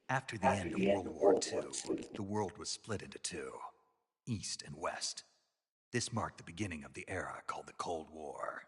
After the end of World War II, the world was split into two, East and West. This marked the beginning of the era called the Cold War.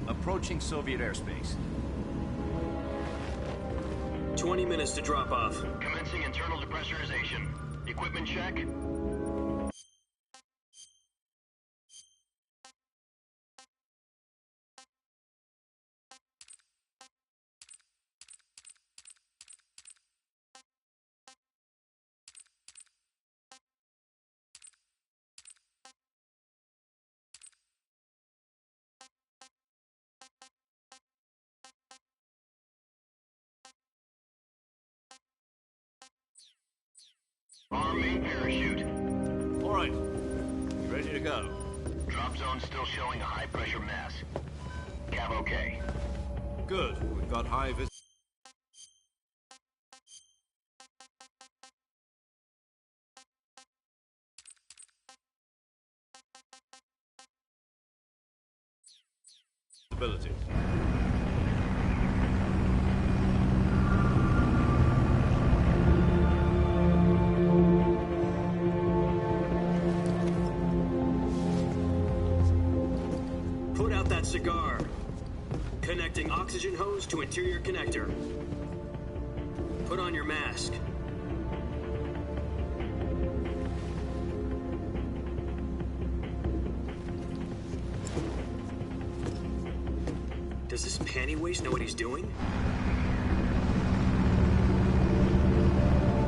Approaching Soviet airspace. 20 minutes to drop off. Commencing internal depressurization. Equipment check. Arm main parachute. All right. Ready to go. Drop zone still showing a high pressure mass. Cav okay. Good. We've got high visibility. Put out that cigar. Connecting oxygen hose to interior connector. Put on your mask. Does this panty waste know what he's doing?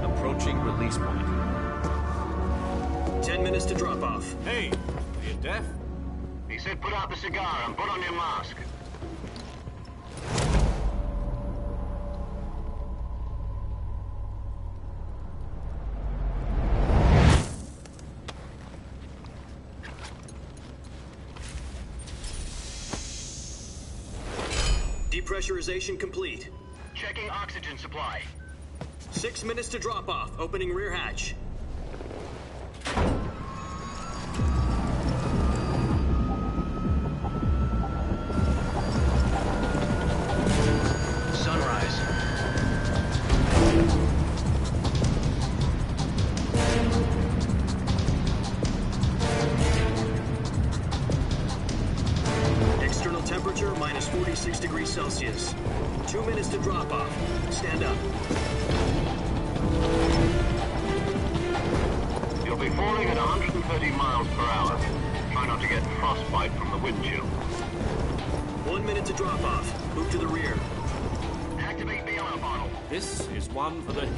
Approaching release point. 10 minutes to drop off. Hey, are you deaf? He said put out the cigar and put on your mask. Depressurization complete. Checking oxygen supply. 6 minutes to drop off. Opening rear hatch. Sunrise. External temperature minus 46 degrees Celsius. 2 minutes to drop off. Stand up. You'll be falling at 130 miles per hour. Try not to get frostbite from the wind chill. 1 minute to drop off. Move to the rear. Activate bailout bottle. This is one for the...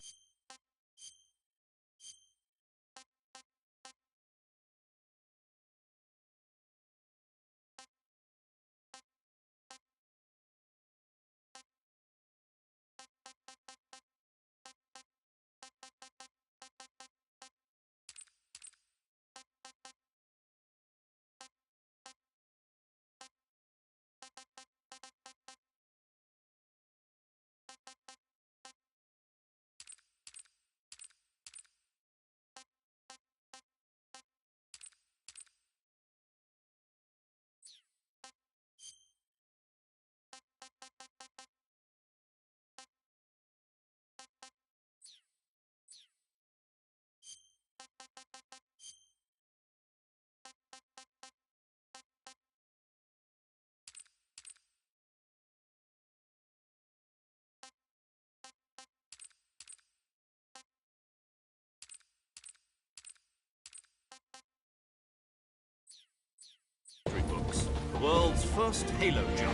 first halo jump.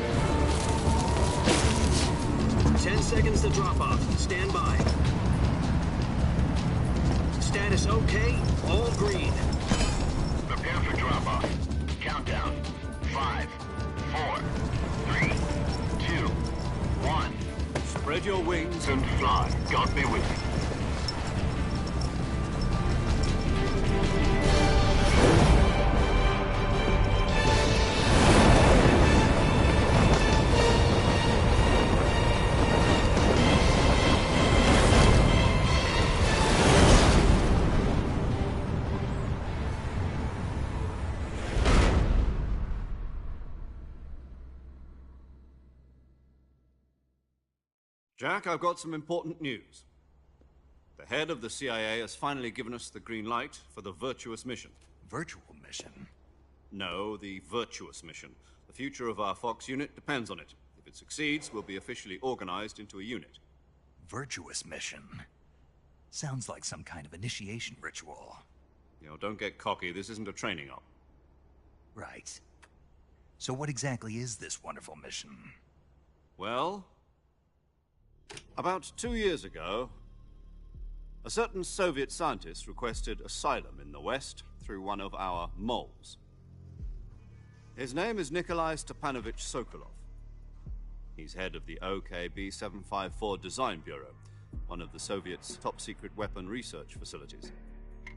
10 seconds to drop off. Stand by. Status okay. All green. Prepare for drop-off. Countdown. 5, 4, 3, 2, 1. Spread your wings And fly. God be with you. Jack, I've got some important news. The head of the CIA has finally given us the green light for the Virtuous mission. Virtual mission? No, the Virtuous mission. The future of our Fox unit depends on it. If it succeeds, we'll be officially organized into a unit. Virtuous mission? Sounds like some kind of initiation ritual. You know, don't get cocky. This isn't a training op. Right. So what exactly is this wonderful mission? Well, about 2 years ago, a certain Soviet scientist requested asylum in the West through one of our moles. His name is Nikolai Stepanovich Sokolov. He's head of the OKB-754 Design Bureau, one of the Soviets' top-secret weapon research facilities,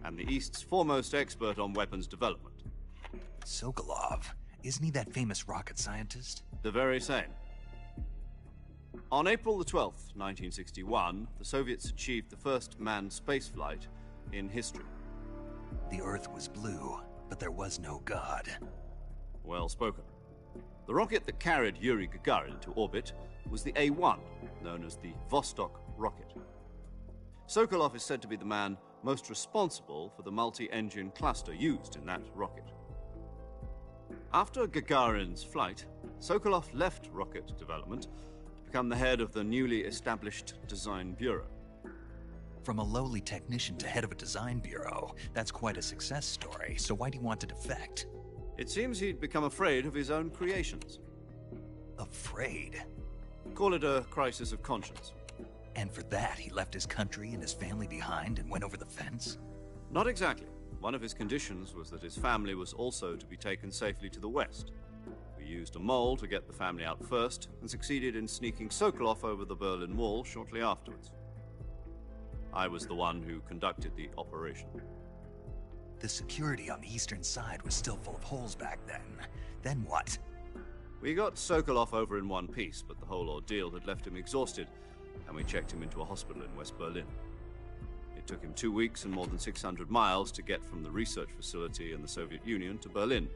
and the East's foremost expert on weapons development. Sokolov? Isn't he that famous rocket scientist? The very same. On April the 12th, 1961, the Soviets achieved the first manned spaceflight in history. The Earth was blue, but there was no God. Well spoken. The rocket that carried Yuri Gagarin into orbit was the A-1, known as the Vostok rocket. Sokolov is said to be the man most responsible for the multi-engine cluster used in that rocket. After Gagarin's flight, Sokolov left rocket development to become the head of the newly established Design Bureau. From a lowly technician to head of a design bureau, that's quite a success story, so why'd he want to defect? It seems he'd become afraid of his own creations. Afraid? Call it a crisis of conscience. And for that, he left his country and his family behind and went over the fence? Not exactly. One of his conditions was that his family was also to be taken safely to the West. We used a mole to get the family out first, and succeeded in sneaking Sokolov over the Berlin Wall shortly afterwards. I was the one who conducted the operation. The security on the eastern side was still full of holes back then. Then what? We got Sokolov over in one piece, but the whole ordeal had left him exhausted, and we checked him into a hospital in West Berlin. It took him 2 weeks and more than 600 miles to get from the research facility in the Soviet Union to Berlin.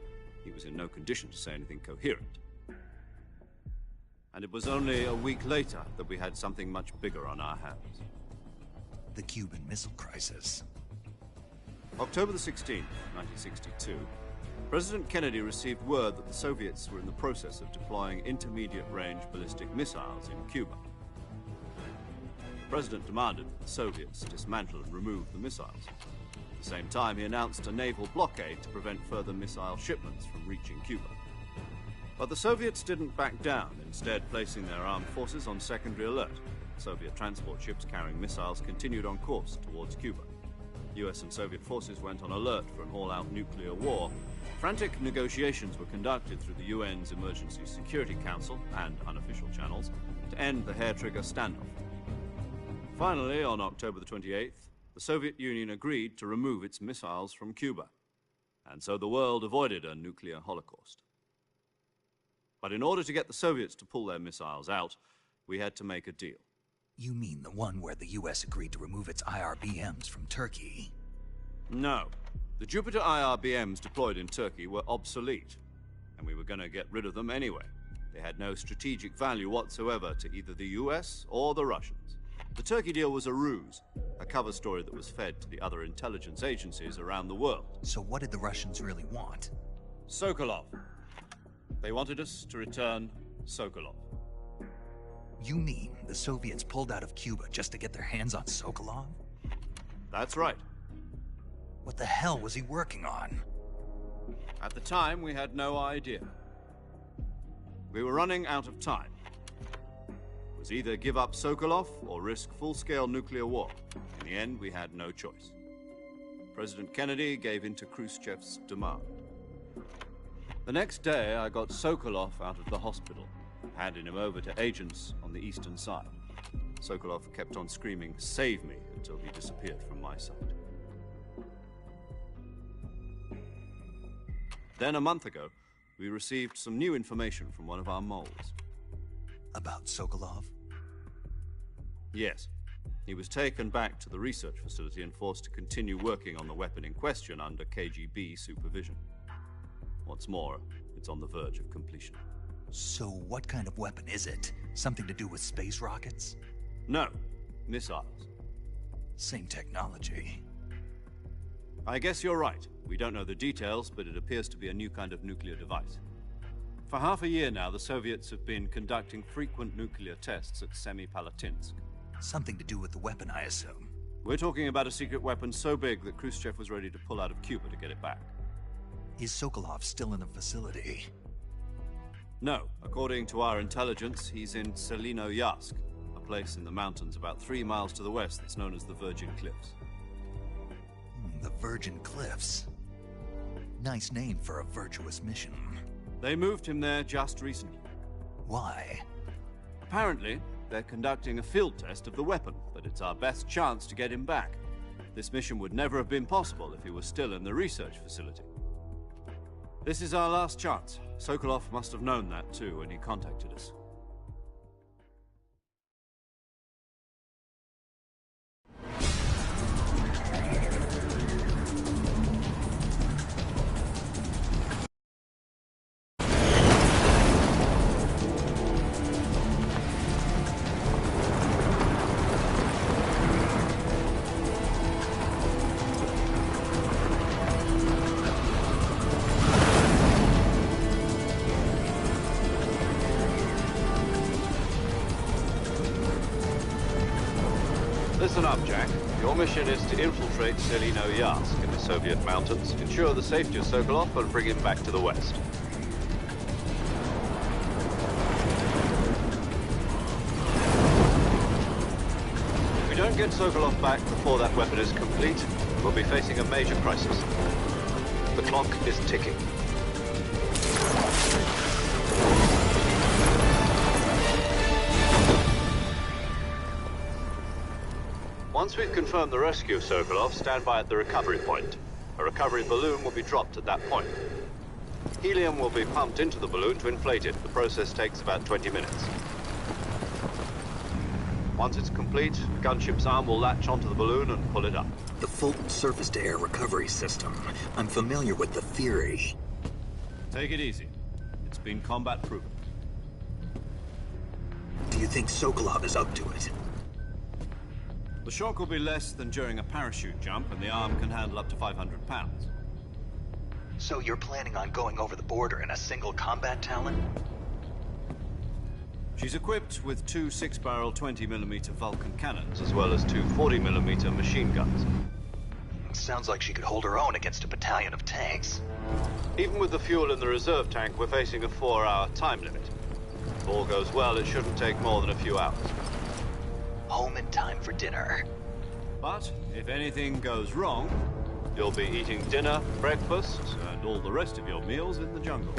He was in no condition to say anything coherent. And it was only a week later that we had something much bigger on our hands. The Cuban Missile Crisis. October the 16th, 1962, President Kennedy received word that the Soviets were in the process of deploying intermediate-range ballistic missiles in Cuba. The President demanded that the Soviets dismantle and remove the missiles. At the same time, he announced a naval blockade to prevent further missile shipments from reaching Cuba. But the Soviets didn't back down, instead placing their armed forces on secondary alert. Soviet transport ships carrying missiles continued on course towards Cuba. US and Soviet forces went on alert for an all-out nuclear war. Frantic negotiations were conducted through the UN's Emergency Security Council and unofficial channels to end the hair-trigger standoff. Finally, on October the 28th, the Soviet Union agreed to remove its missiles from Cuba, and so the world avoided a nuclear holocaust. But in order to get the Soviets to pull their missiles out, we had to make a deal. You mean the one where the US agreed to remove its IRBMs from Turkey? No. The Jupiter IRBMs deployed in Turkey were obsolete, and we were going to get rid of them anyway. They had no strategic value whatsoever to either the US or the Russians. The Turkey deal was a ruse, a cover story that was fed to the other intelligence agencies around the world. So what did the Russians really want? Sokolov. They wanted us to return Sokolov. You mean the Soviets pulled out of Cuba just to get their hands on Sokolov? That's right. What the hell was he working on? At the time, we had no idea. We were running out of time. It was either give up Sokolov or risk full-scale nuclear war. In the end, we had no choice. President Kennedy gave in to Khrushchev's demand. The next day, I got Sokolov out of the hospital, handing him over to agents on the eastern side. Sokolov kept on screaming, "Save me," until he disappeared from my sight. Then, a month ago, we received some new information from one of our moles. About Sokolov? Yes. He was taken back to the research facility and forced to continue working on the weapon in question under KGB supervision. What's more, it's on the verge of completion. So what kind of weapon is it? Something to do with space rockets? No, missiles. Same technology. I guess you're right. We don't know the details, but it appears to be a new kind of nuclear device. For half a year now, the Soviets have been conducting frequent nuclear tests at Semipalatinsk. Something to do with the weapon, I assume. We're talking about a secret weapon so big that Khrushchev was ready to pull out of Cuba to get it back. Is Sokolov still in the facility? No. According to our intelligence, he's in Selinoyarsk, a place in the mountains about 3 miles to the west that's known as the Virgin Cliffs. The Virgin Cliffs. Nice name for a virtuous mission. They moved him there just recently. Why? Apparently, they're conducting a field test of the weapon, but it's our best chance to get him back. This mission would never have been possible if he was still in the research facility. This is our last chance. Sokolov must have known that too when he contacted us. Listen up, Jack. Your mission is to infiltrate Selinoyarsk in the Soviet mountains, ensure the safety of Sokolov, and bring him back to the west. If we don't get Sokolov back before that weapon is complete, we'll be facing a major crisis. The clock is ticking. Once we've confirmed the rescue of Sokolov, stand by at the recovery point. A recovery balloon will be dropped at that point. Helium will be pumped into the balloon to inflate it. The process takes about 20 minutes. Once it's complete, the gunship's arm will latch onto the balloon and pull it up. The Fulton surface-to-air recovery system. I'm familiar with the theory. Take it easy. It's been combat-proven. Do you think Sokolov is up to it? The shock will be less than during a parachute jump, and the arm can handle up to 500 pounds. So you're planning on going over the border in a single combat Talon? She's equipped with 2 6-barrel 20mm Vulcan cannons, as well as 2 40mm machine guns. Sounds like she could hold her own against a battalion of tanks. Even with the fuel in the reserve tank, we're facing a 4-hour time limit. If all goes well, it shouldn't take more than a few hours. Home in time for dinner. But if anything goes wrong, you'll be eating dinner, breakfast, and all the rest of your meals in the jungle.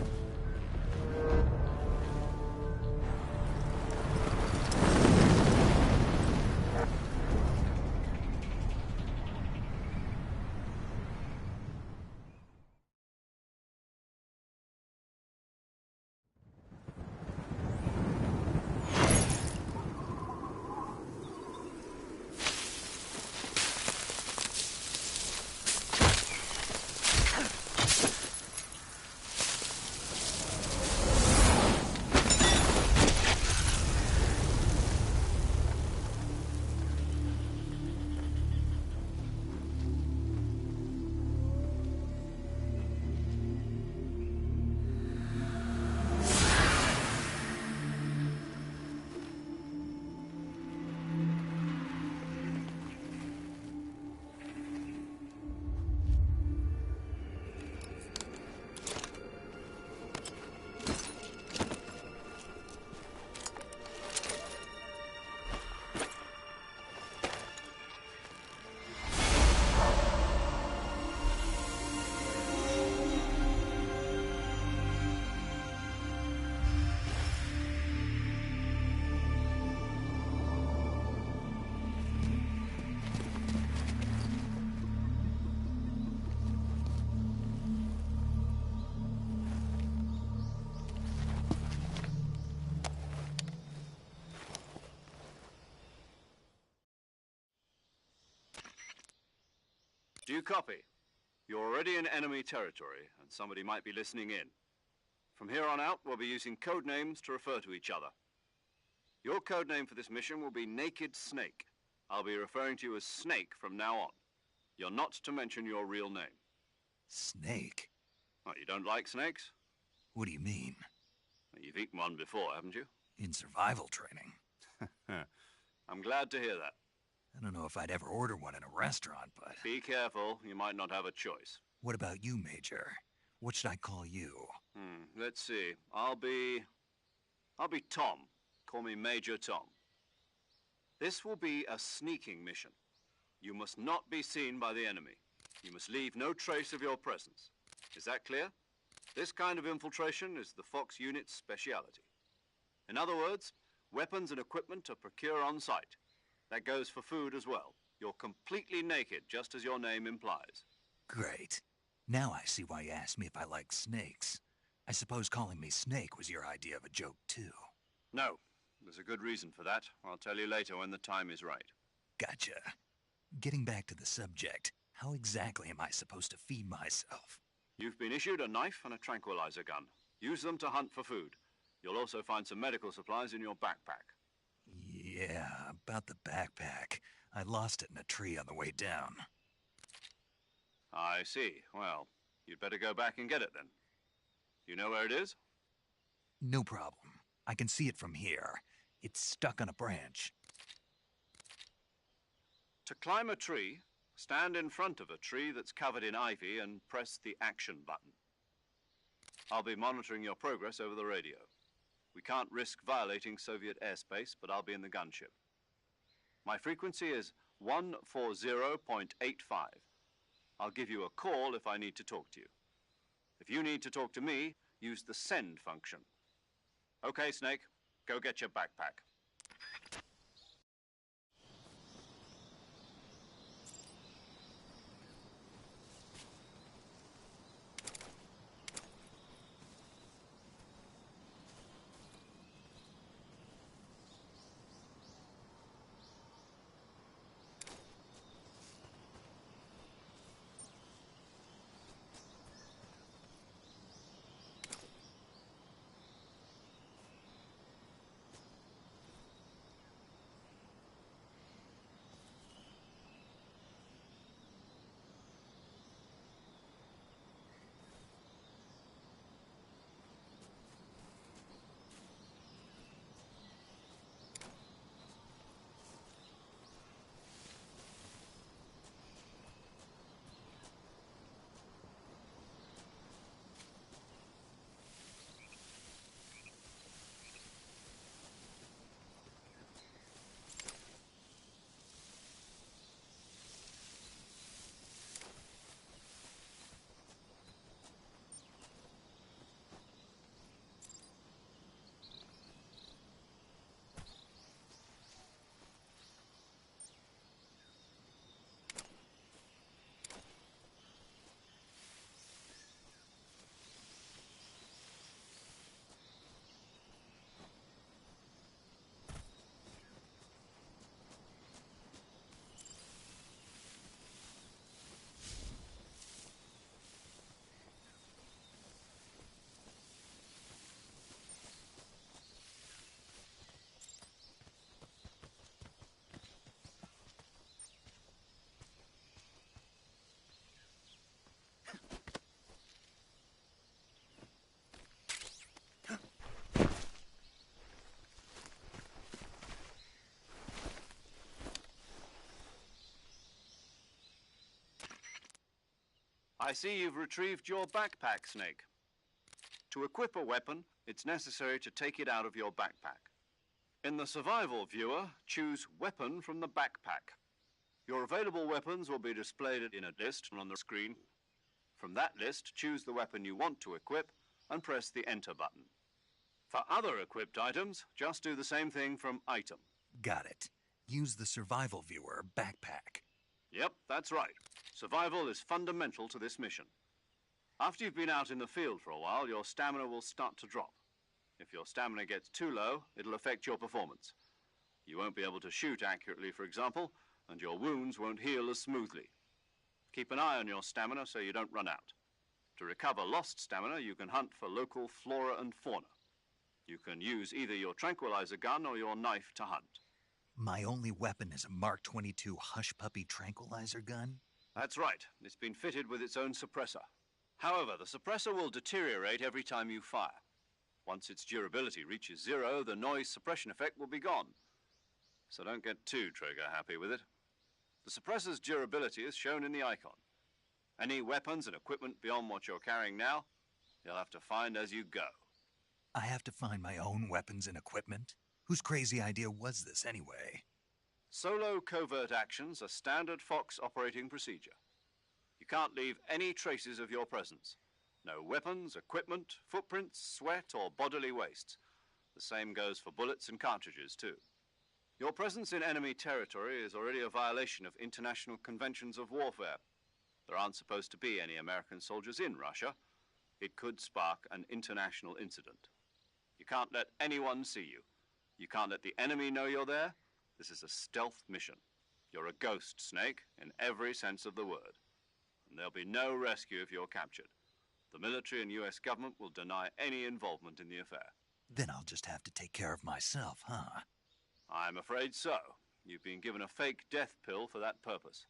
you copy? You're already in enemy territory, and somebody might be listening in. From here on out, we'll be using code names to refer to each other. Your code name for this mission will be Naked Snake. I'll be referring to you as Snake from now on. You're not to mention your real name. Snake? What, you don't like snakes? What do you mean? You've eaten one before, haven't you? In survival training? I'm glad to hear that. I don't know if I'd ever order one in a restaurant, but... Be careful, you might not have a choice. What about you, Major? What should I call you? Let's see. I'll be Tom. Call me Major Tom. This will be a sneaking mission. You must not be seen by the enemy. You must leave no trace of your presence. Is that clear? This kind of infiltration is the Fox unit's speciality. In other words, weapons and equipment are procured on site. That goes for food as well. You're completely naked, just as your name implies. Great. Now I see why you asked me if I like snakes. I suppose calling me Snake was your idea of a joke, too. No. There's a good reason for that. I'll tell you later when the time is right. Gotcha. Getting back to the subject, how exactly am I supposed to feed myself? You've been issued a knife and a tranquilizer gun. Use them to hunt for food. You'll also find some medical supplies in your backpack. Yeah, about the backpack. I lost it in a tree on the way down. I see. Well, you'd better go back and get it then. You know where it is? No problem. I can see it from here. It's stuck on a branch. To climb a tree, stand in front of a tree that's covered in ivy and press the action button. I'll be monitoring your progress over the radio. We can't risk violating Soviet airspace, but I'll be in the gunship. My frequency is 140.85. I'll give you a call if I need to talk to you. If you need to talk to me, use the send function. Okay, Snake, go get your backpack. I see you've retrieved your backpack, Snake. To equip a weapon, it's necessary to take it out of your backpack. In the survival viewer, choose Weapon from the backpack. Your available weapons will be displayed in a list on the screen. From that list, choose the weapon you want to equip and press the Enter button. For other equipped items, just do the same thing from Item. Got it. Use the survival viewer backpack. Yep, that's right. Survival is fundamental to this mission. After you've been out in the field for a while, your stamina will start to drop. If your stamina gets too low, it'll affect your performance. You won't be able to shoot accurately, for example, and your wounds won't heal as smoothly. Keep an eye on your stamina so you don't run out. To recover lost stamina, you can hunt for local flora and fauna. You can use either your tranquilizer gun or your knife to hunt. My only weapon is a Mark 22 Hush Puppy tranquilizer gun? That's right. It's been fitted with its own suppressor. However, the suppressor will deteriorate every time you fire. Once its durability reaches 0, the noise suppression effect will be gone. So don't get too trigger-happy with it. The suppressor's durability is shown in the icon. Any weapons and equipment beyond what you're carrying now, you'll have to find as you go. I have to find my own weapons and equipment? Whose crazy idea was this, anyway? Solo covert actions are standard Fox operating procedure. You can't leave any traces of your presence. No weapons, equipment, footprints, sweat, or bodily waste. The same goes for bullets and cartridges, too. Your presence in enemy territory is already a violation of international conventions of warfare. There aren't supposed to be any American soldiers in Russia. It could spark an international incident. You can't let anyone see you. You can't let the enemy know you're there. This is a stealth mission. You're a ghost, Snake, in every sense of the word. And there'll be no rescue if you're captured. The military and US government will deny any involvement in the affair. Then I'll just have to take care of myself, huh? I'm afraid so. You've been given a fake death pill for that purpose.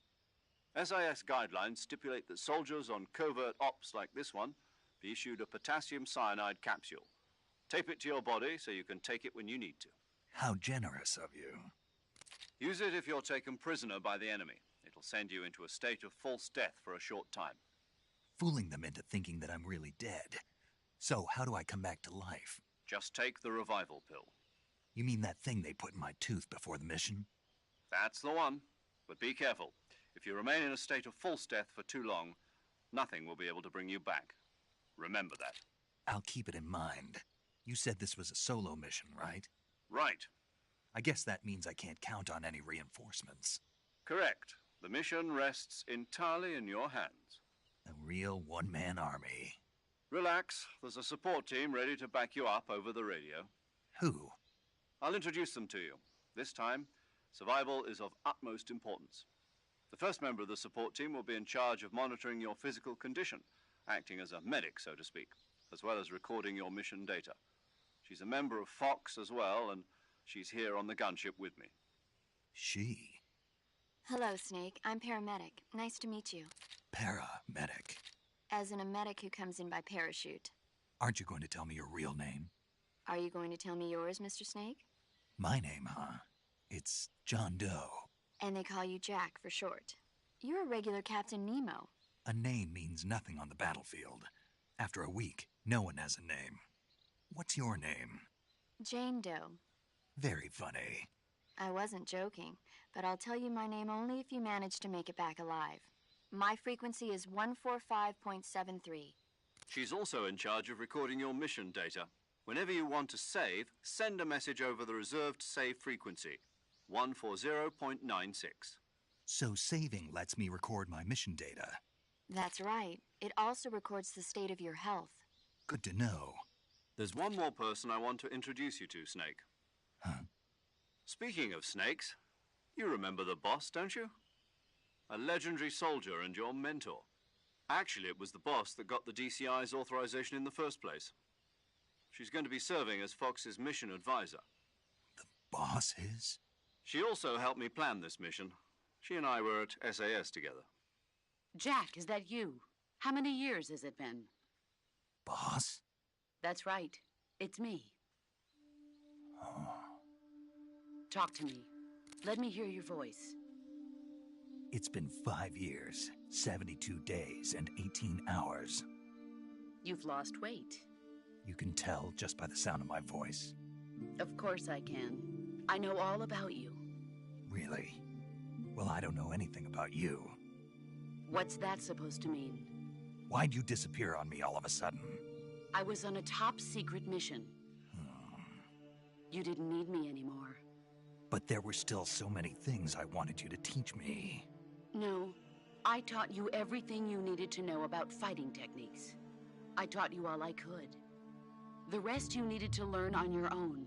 SIS guidelines stipulate that soldiers on covert ops like this one be issued a potassium cyanide capsule. Tape it to your body so you can take it when you need to. How generous of you. Use it if you're taken prisoner by the enemy. It'll send you into a state of false death for a short time. Fooling them into thinking that I'm really dead. So how do I come back to life? Just take the revival pill. You mean that thing they put in my tooth before the mission? That's the one. But be careful. If you remain in a state of false death for too long, nothing will be able to bring you back. Remember that. I'll keep it in mind. You said this was a solo mission, right? Right. I guess that means I can't count on any reinforcements. Correct. The mission rests entirely in your hands. A real one-man army. Relax. There's a support team ready to back you up over the radio. Who? I'll introduce them to you. This time, survival is of utmost importance. The first member of the support team will be in charge of monitoring your physical condition, acting as a medic, so to speak, as well as recording your mission data. She's a member of Fox as well, and she's here on the gunship with me. She? Hello, Snake. I'm paramedic. Nice to meet you. Paramedic. As in a medic who comes in by parachute. Aren't you going to tell me your real name? Are you going to tell me yours, Mr. Snake? My name, huh? It's John Doe. And they call you Jack for short. You're a regular Captain Nemo. A name means nothing on the battlefield. After a week, no one has a name. What's your name? Jane Doe. Very funny. I wasn't joking, but I'll tell you my name only if you manage to make it back alive. My frequency is 145.73. She's also in charge of recording your mission data. Whenever you want to save, send a message over the reserved save frequency, 140.96. So saving lets me record my mission data. That's right. It also records the state of your health. Good to know. There's one more person I want to introduce you to, Snake. Huh? Speaking of snakes, you remember the boss, don't you? A legendary soldier and your mentor. Actually, it was the boss that got the DCI's authorization in the first place. She's going to be serving as Fox's mission advisor. The boss is? She also helped me plan this mission. She and I were at SAS together. Jack, is that you? How many years has it been? Boss? That's right. It's me. Oh. Talk to me. Let me hear your voice. It's been 5 years, 72 days, and 18 hours. You've lost weight. You can tell just by the sound of my voice. Of course I can. I know all about you. Really? Well, I don't know anything about you. What's that supposed to mean? Why'd you disappear on me all of a sudden? I was on a top-secret mission. You didn't need me anymore. But there were still so many things I wanted you to teach me. No, I taught you everything you needed to know about fighting techniques. I taught you all I could. The rest you needed to learn on your own.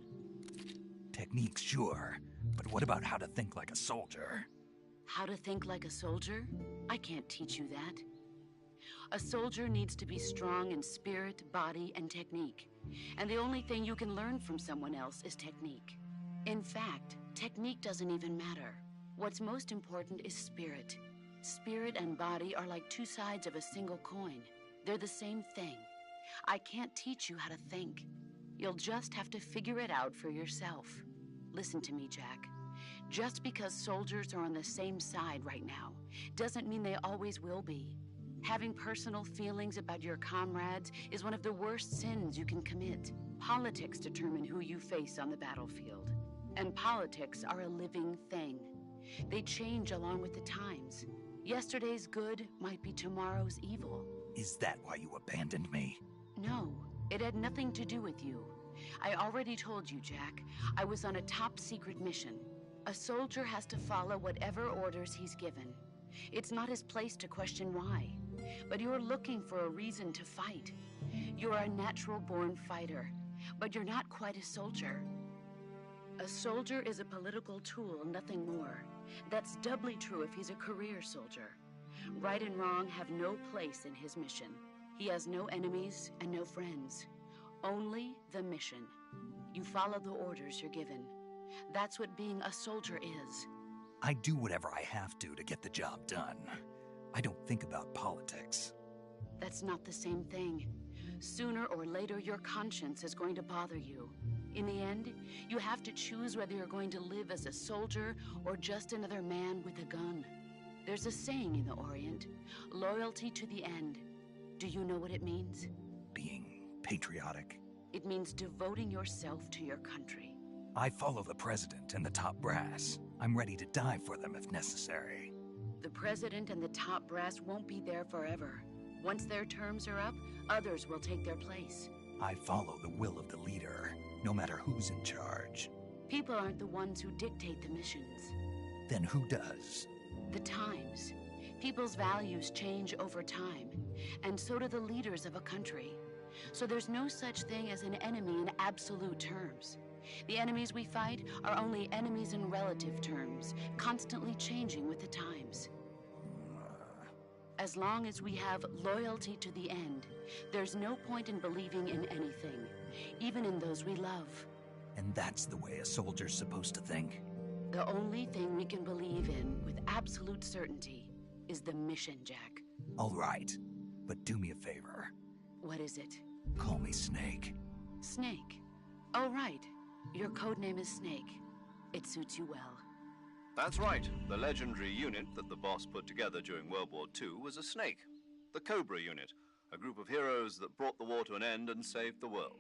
Techniques, sure. But what about how to think like a soldier? How to think like a soldier? I can't teach you that. A soldier needs to be strong in spirit, body, and technique. And the only thing you can learn from someone else is technique. In fact, technique doesn't even matter. What's most important is spirit. Spirit and body are like two sides of a single coin. They're the same thing. I can't teach you how to think. You'll just have to figure it out for yourself. Listen to me, Jack. Just because soldiers are on the same side right now doesn't mean they always will be. Having personal feelings about your comrades is one of the worst sins you can commit. Politics determine who you face on the battlefield. And politics are a living thing. They change along with the times. Yesterday's good might be tomorrow's evil. Is that why you abandoned me? No, it had nothing to do with you. I already told you, Jack. I was on a top-secret mission. A soldier has to follow whatever orders he's given. It's not his place to question why. But you're looking for a reason to fight. You're a natural-born fighter, but you're not quite a soldier. A soldier is a political tool, nothing more. That's doubly true if he's a career soldier. Right and wrong have no place in his mission. He has no enemies and no friends. Only the mission. You follow the orders you're given. That's what being a soldier is. I do whatever I have to get the job done. I don't think about politics. That's not the same thing. Sooner or later, your conscience is going to bother you. In the end, you have to choose whether you're going to live as a soldier or just another man with a gun. There's a saying in the Orient, loyalty to the end. Do you know what it means? Being patriotic. It means devoting yourself to your country. I follow the president and the top brass. I'm ready to die for them if necessary. The president and the top brass won't be there forever. Once their terms are up, others will take their place. I follow the will of the leader, no matter who's in charge. People aren't the ones who dictate the missions. Then who does? The times. People's values change over time, and so do the leaders of a country. So there's no such thing as an enemy in absolute terms. The enemies we fight are only enemies in relative terms, constantly changing with the times. As long as we have loyalty to the end, there's no point in believing in anything, even in those we love. And that's the way a soldier's supposed to think? The only thing we can believe in with absolute certainty is the mission, Jack. All right, but do me a favor. What is it? Call me Snake. Snake? Oh, right. Your codename is Snake. It suits you well. That's right. The legendary unit that the boss put together during World War II was a snake. The Cobra unit, a group of heroes that brought the war to an end and saved the world.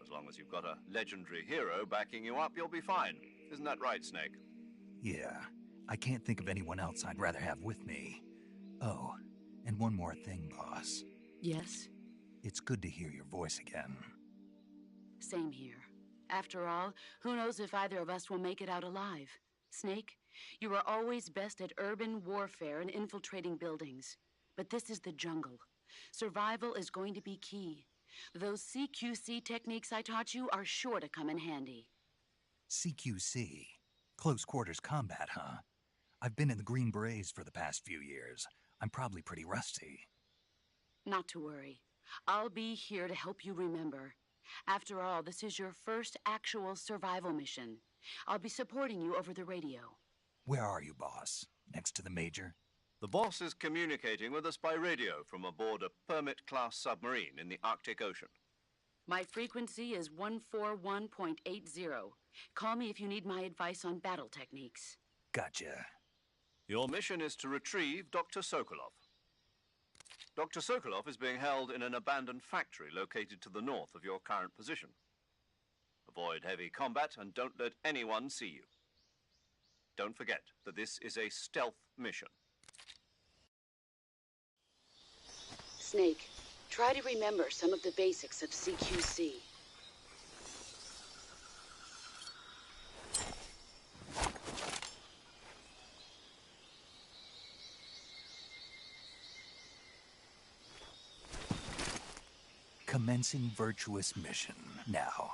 As long as you've got a legendary hero backing you up, you'll be fine. Isn't that right, Snake? Yeah, I can't think of anyone else I'd rather have with me. Oh, and one more thing, boss. Yes? It's good to hear your voice again. Same here. After all, who knows if either of us will make it out alive? Snake, you are always best at urban warfare and infiltrating buildings. But this is the jungle. Survival is going to be key. Those CQC techniques I taught you are sure to come in handy. CQC? Close quarters combat, huh? I've been in the Green Berets for the past few years. I'm probably pretty rusty. Not to worry. I'll be here to help you remember. After all, this is your first actual survival mission. I'll be supporting you over the radio. Where are you, boss? Next to the Major? The boss is communicating with us by radio from aboard a Permit-class submarine in the Arctic Ocean. My frequency is 141.80. Call me if you need my advice on battle techniques. Gotcha. Your mission is to retrieve Dr. Sokolov. Dr. Sokolov is being held in an abandoned factory located to the north of your current position. Avoid heavy combat and don't let anyone see you. Don't forget that this is a stealth mission. Snake, try to remember some of the basics of CQC. Commencing virtuous mission now.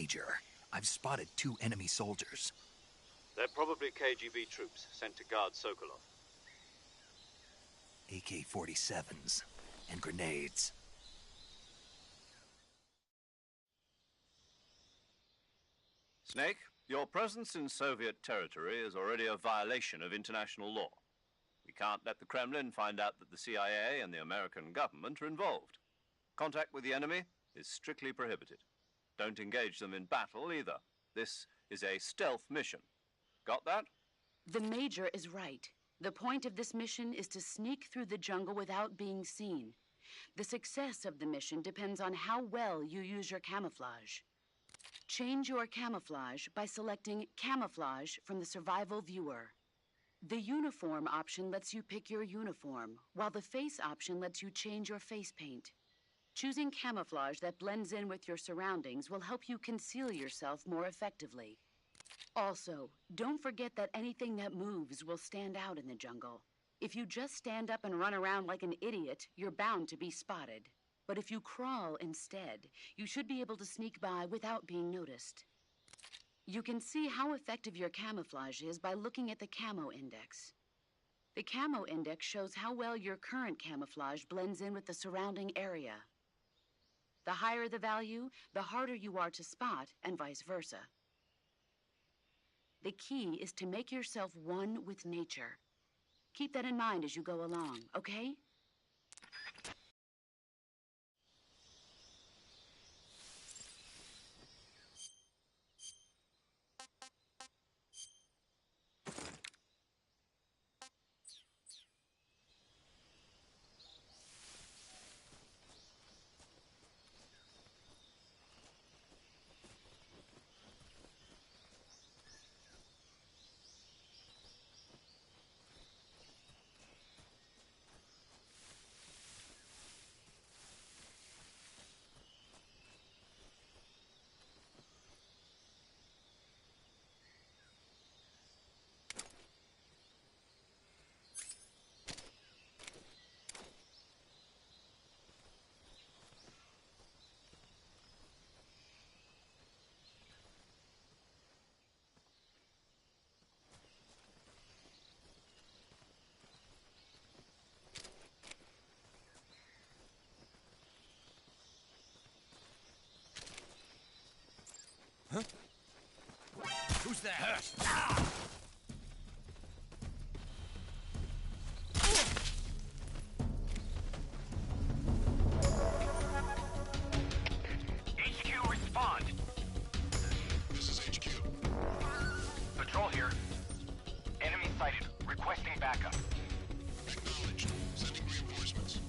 Major. I've spotted 2 enemy soldiers. They're probably KGB troops sent to guard Sokolov. AK-47s and grenades. Snake, your presence in Soviet territory is already a violation of international law. We can't let the Kremlin find out that the CIA and the American government are involved. Contact with the enemy is strictly prohibited. Don't engage them in battle either. This is a stealth mission. Got that? The Major is right. The point of this mission is to sneak through the jungle without being seen. The success of the mission depends on how well you use your camouflage. Change your camouflage by selecting Camouflage from the Survival Viewer. The Uniform option lets you pick your uniform, while the Face option lets you change your face paint. Choosing camouflage that blends in with your surroundings will help you conceal yourself more effectively. Also, don't forget that anything that moves will stand out in the jungle. If you just stand up and run around like an idiot, you're bound to be spotted. But if you crawl instead, you should be able to sneak by without being noticed. You can see how effective your camouflage is by looking at the Camo Index. The Camo Index shows how well your current camouflage blends in with the surrounding area. The higher the value, the harder you are to spot, and vice versa. The key is to make yourself one with nature. Keep that in mind as you go along, okay? Who's that? HQ, respond. This is HQ. Patrol here. Enemy sighted. Requesting backup. Acknowledged. Sending reinforcements.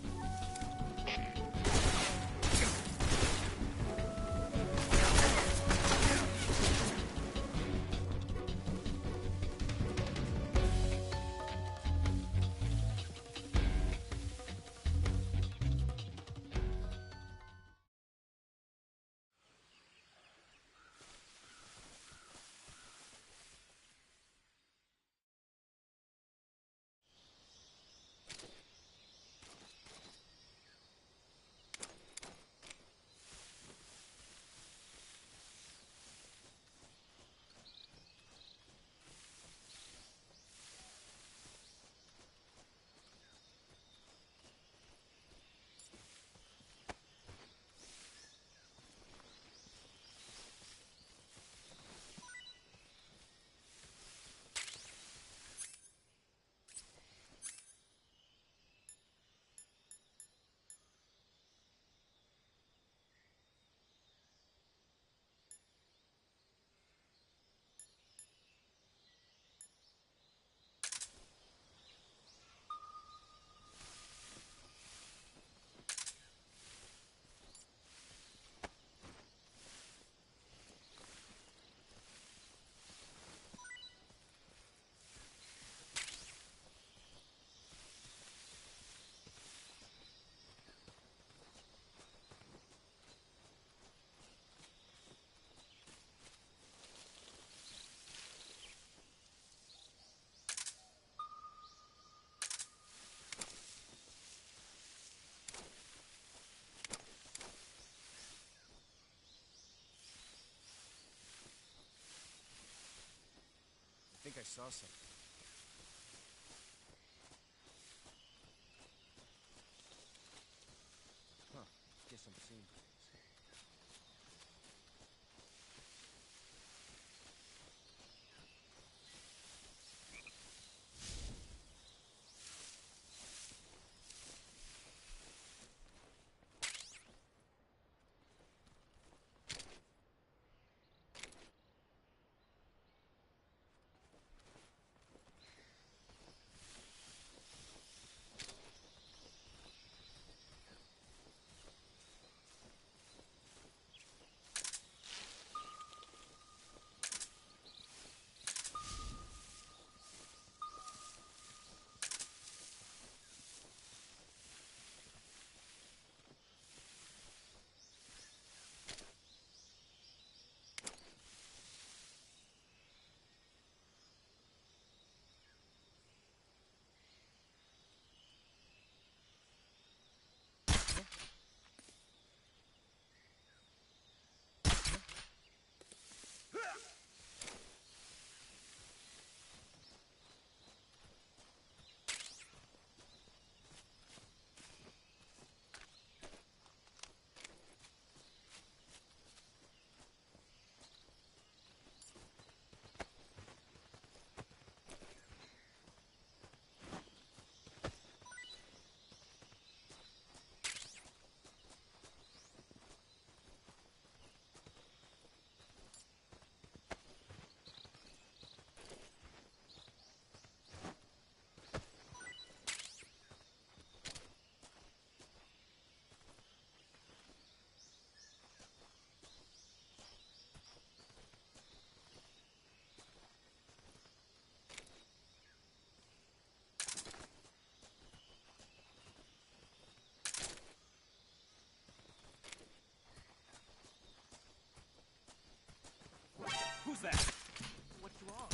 saw something. Huh. Guess I'm seeing things. Who's that? What's wrong?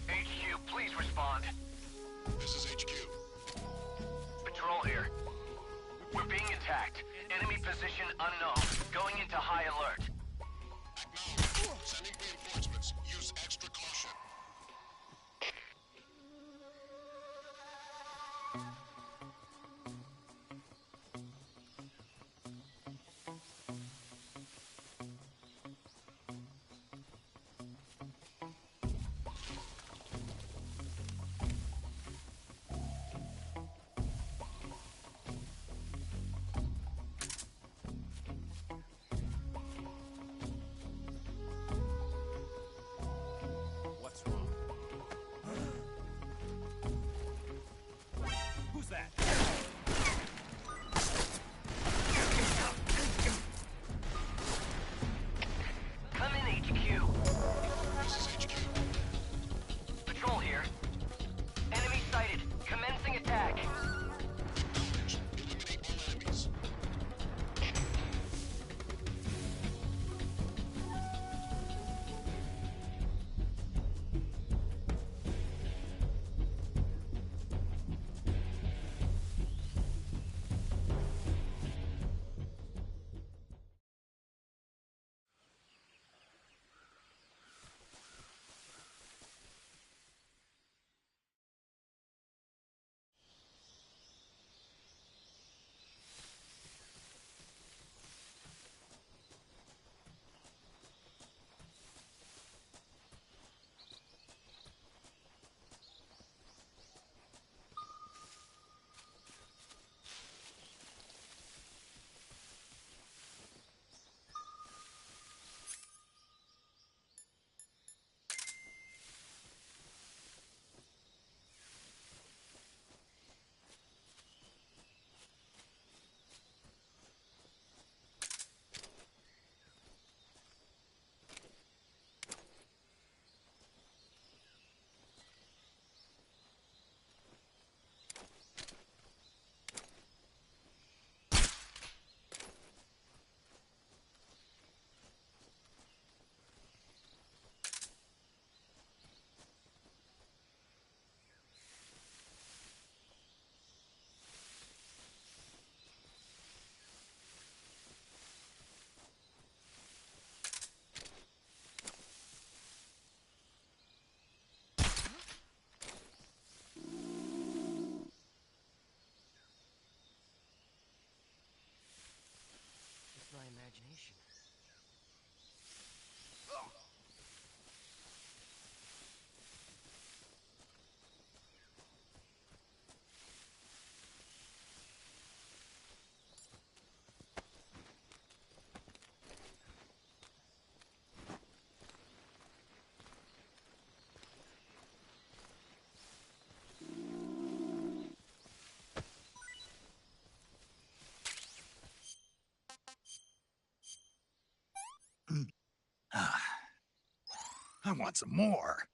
HQ, please respond. This is HQ. Patrol here. We're being attacked. Enemy position unknown. Going into high alert. Acknowledged. Sending reinforcements. Use extra caution. I want some more.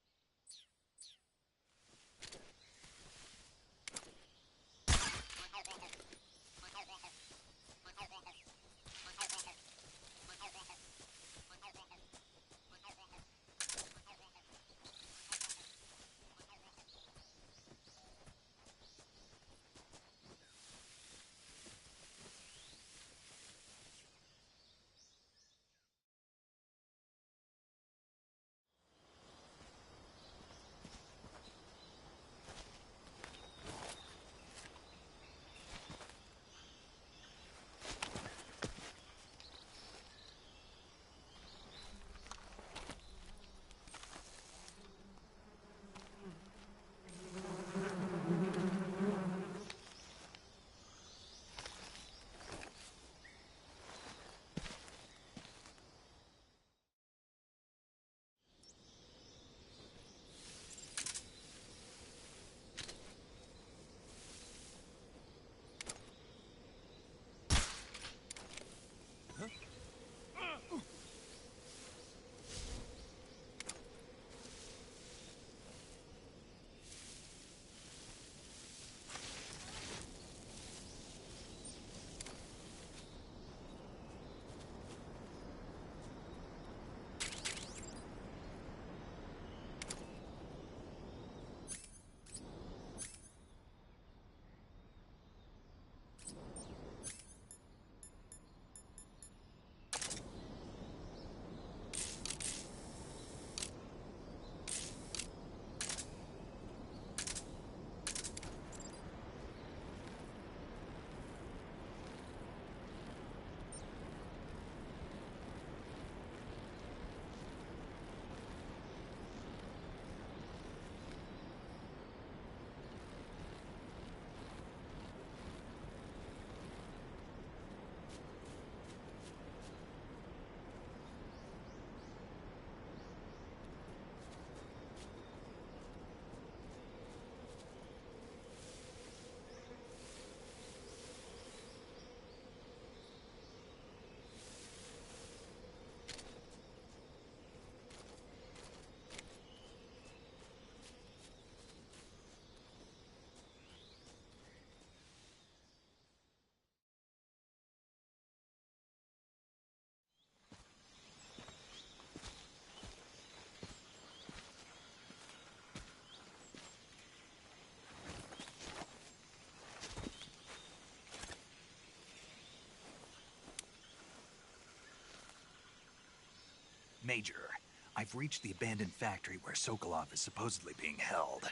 Major, I've reached the abandoned factory where Sokolov is supposedly being held.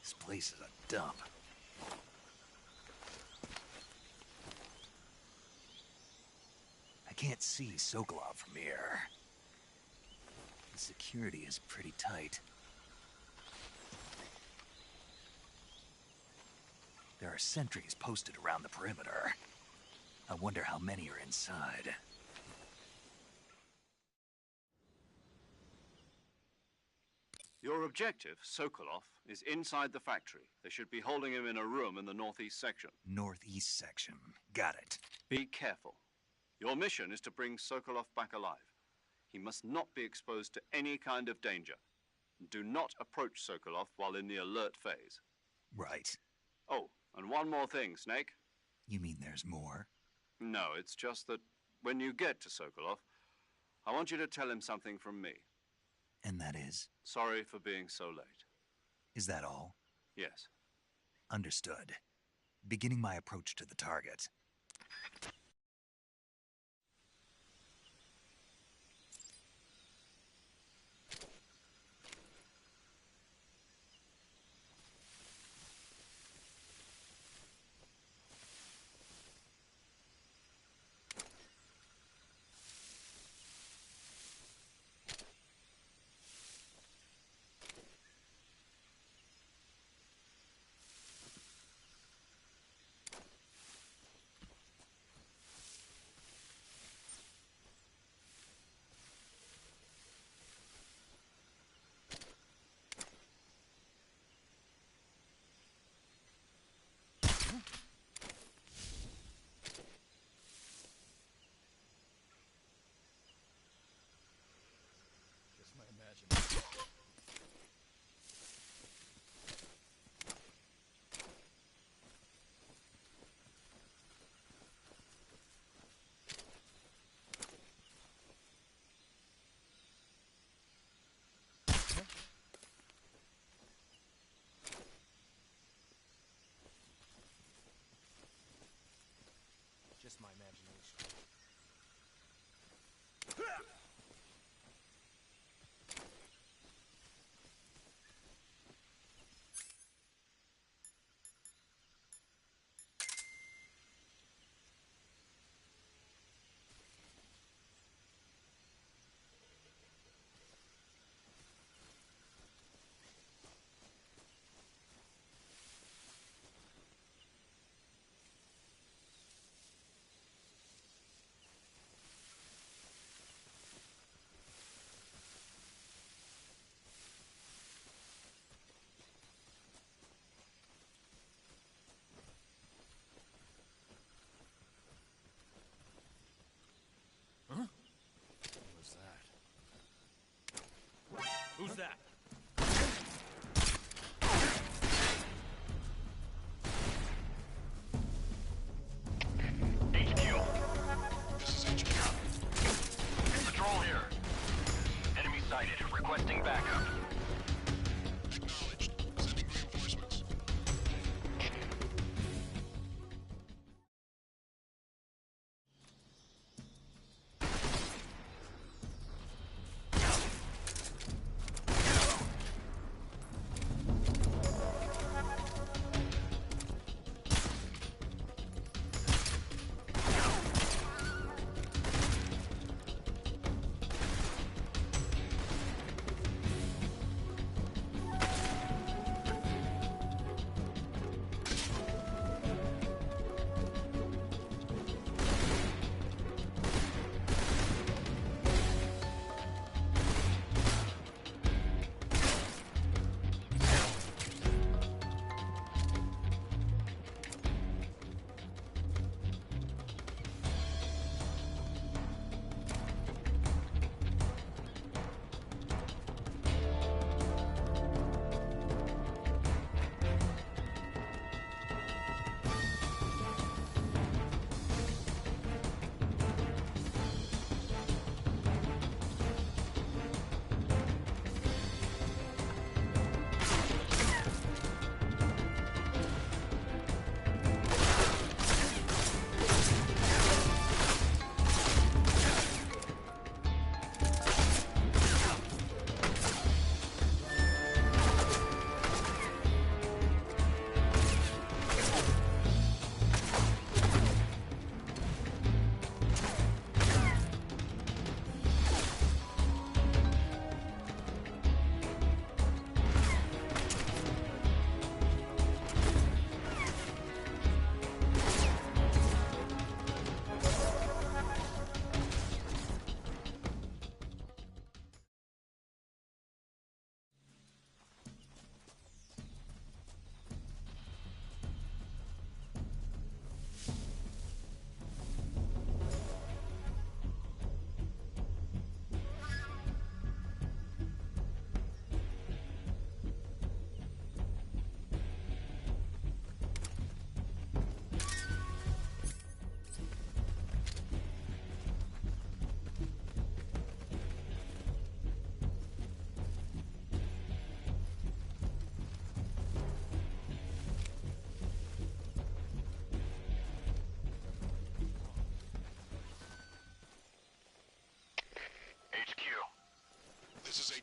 This place is a dump. I can't see Sokolov from here. The security is pretty tight. There are sentries posted around the perimeter. I wonder how many are inside. Your objective, Sokolov, is inside the factory. They should be holding him in a room in the northeast section. Northeast section. Got it. Be careful. Your mission is to bring Sokolov back alive. He must not be exposed to any kind of danger. Do not approach Sokolov while in the alert phase. Right. Oh, and one more thing, Snake. You mean there's more? No, it's just that when you get to Sokolov, I want you to tell him something from me. And that is? Sorry for being so late. Is that all? Yes. Understood. Beginning my approach to the target.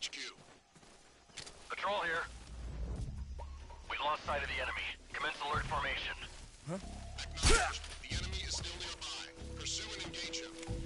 HQ. Patrol here. We've lost sight of the enemy. Commence alert formation. Acknowledged. The enemy is still nearby. Pursue and engage him.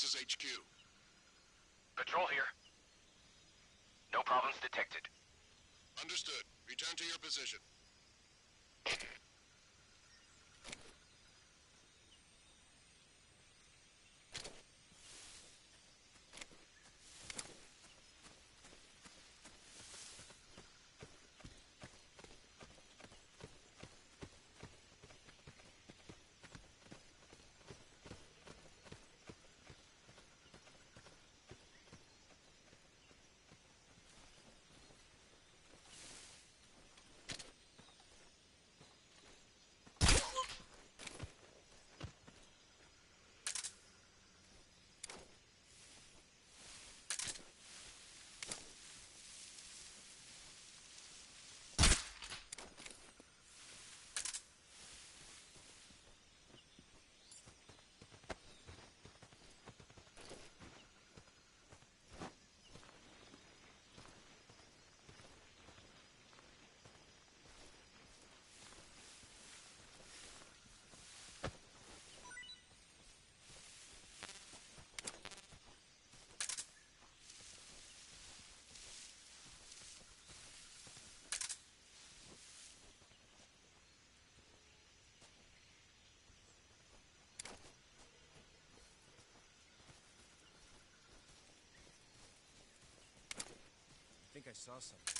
This is HQ. Patrol here. No problems detected. Understood. Return to your position. I saw something.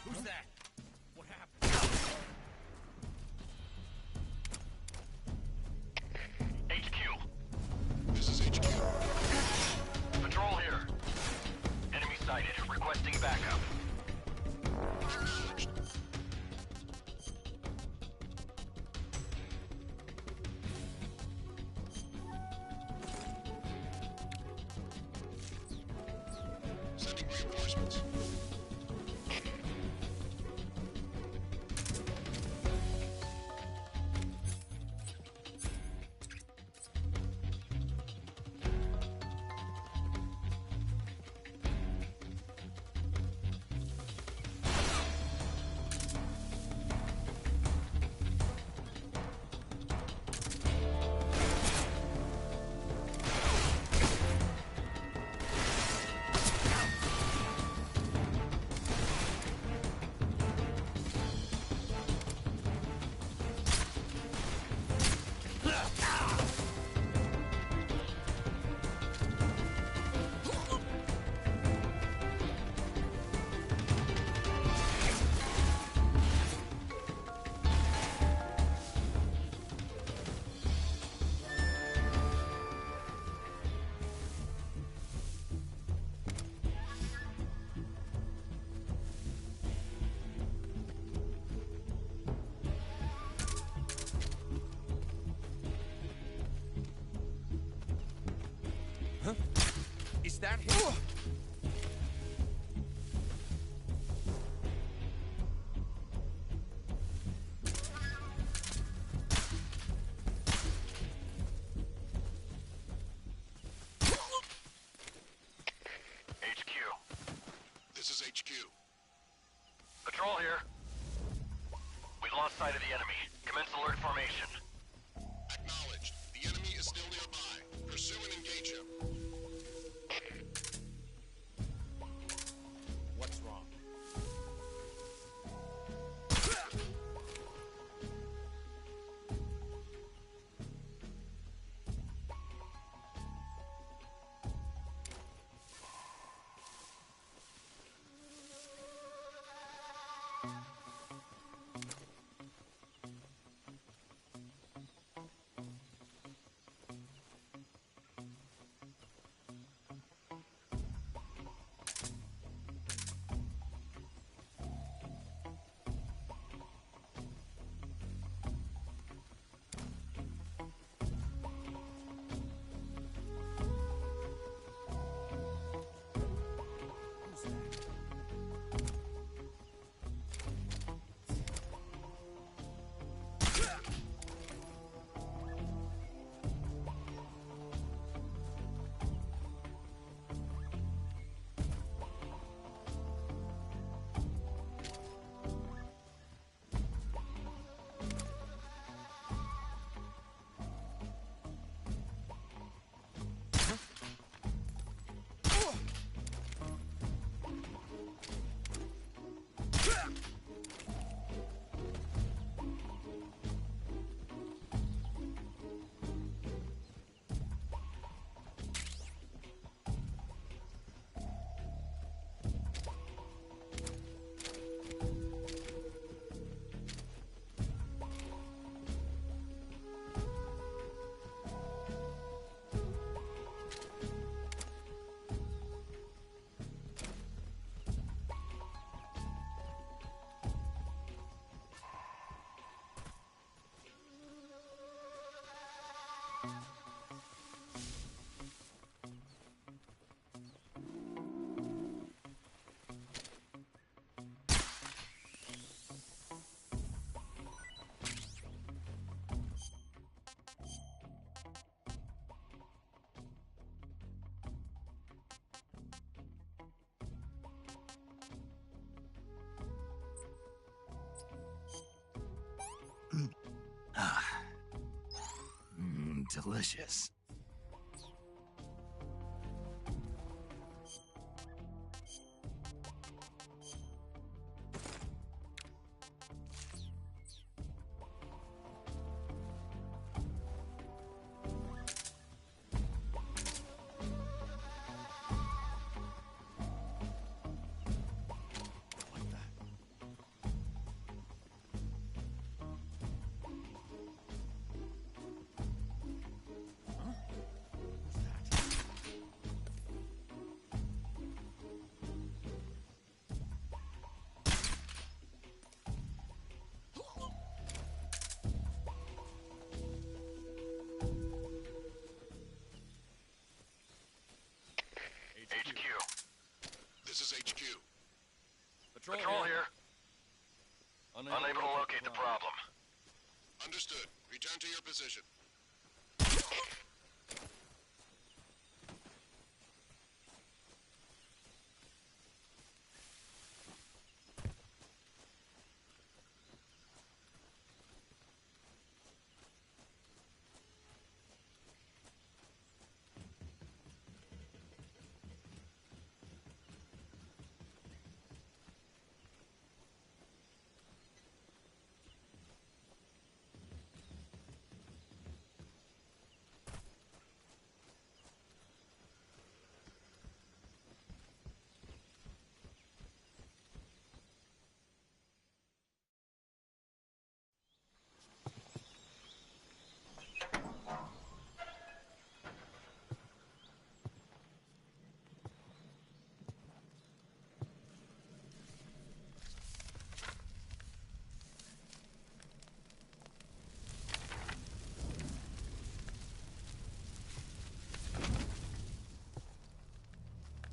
Who's that? What happened? HQ. This is HQ. Patrol here. Enemy sighted. Requesting backup. Acknowledged. Sending reinforcements. Is that him? HQ. This is HQ. Patrol here. We've lost sight of the enemy. Commence alert formation. Acknowledged. The enemy is still nearby. Pursue and engage him. delicious. HQ. This is HQ. Patrol here. Unable to locate the problem. Understood. Return to your position.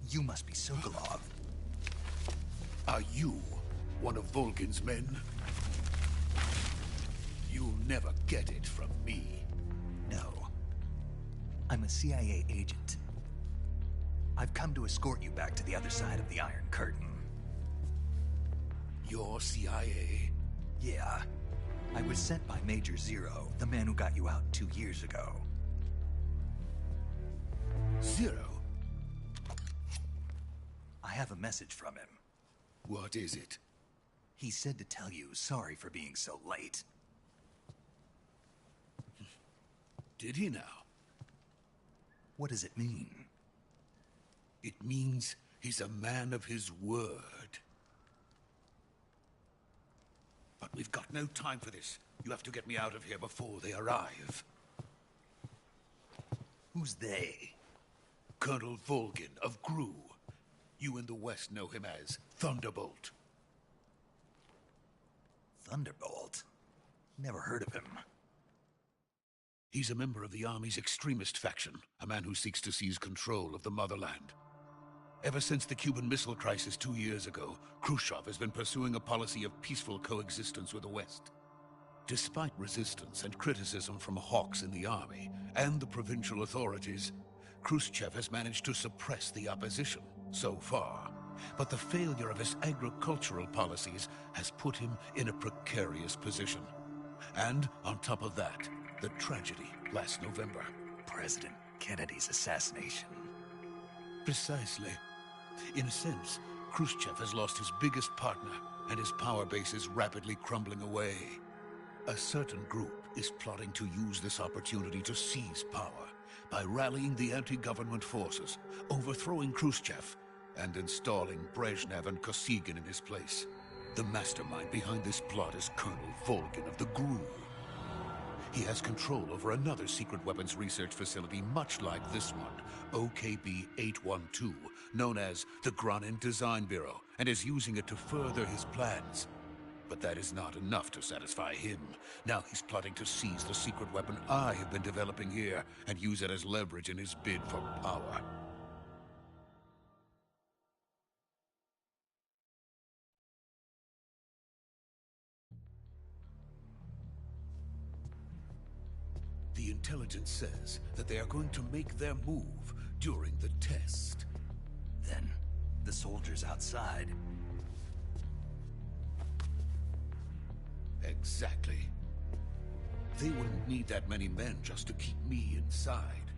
You must be Sokolov. Are you one of Volgin's men? You'll never get it from me. No. I'm a CIA agent. I've come to escort you back to the other side of the Iron Curtain. You're CIA? Yeah. I was sent by Major Zero, the man who got you out 2 years ago. Zero? I have a message from him. What is it? He said to tell you sorry for being so late. Did he now? What does it mean? It means he's a man of his word. But we've got no time for this. You have to get me out of here before they arrive. Who's they? Colonel Volgin of GRU. You in the West know him as Thunderbolt. Thunderbolt? Never heard of him. He's a member of the Army's extremist faction, a man who seeks to seize control of the motherland. Ever since the Cuban Missile Crisis 2 years ago, Khrushchev has been pursuing a policy of peaceful coexistence with the West. Despite resistance and criticism from hawks in the Army and the provincial authorities, Khrushchev has managed to suppress the opposition so far. But the failure of his agricultural policies has put him in a precarious position. And on top of that, the tragedy last November. President Kennedy's assassination. Precisely. In a sense, Khrushchev has lost his biggest partner, and his power base is rapidly crumbling away. A certain group is plotting to use this opportunity to seize power by rallying the anti-government forces, overthrowing Khrushchev, and installing Brezhnev and Kosygin in his place. The mastermind behind this plot is Colonel Volgin of the GRU. He has control over another secret weapons research facility much like this one, OKB-812, known as the Granin Design Bureau, and is using it to further his plans. But that is not enough to satisfy him. Now he's plotting to seize the secret weapon I have been developing here and use it as leverage in his bid for power. The intelligence says that they are going to make their move during the test. Then, the soldiers outside. Exactly. They wouldn't need that many men just to keep me inside.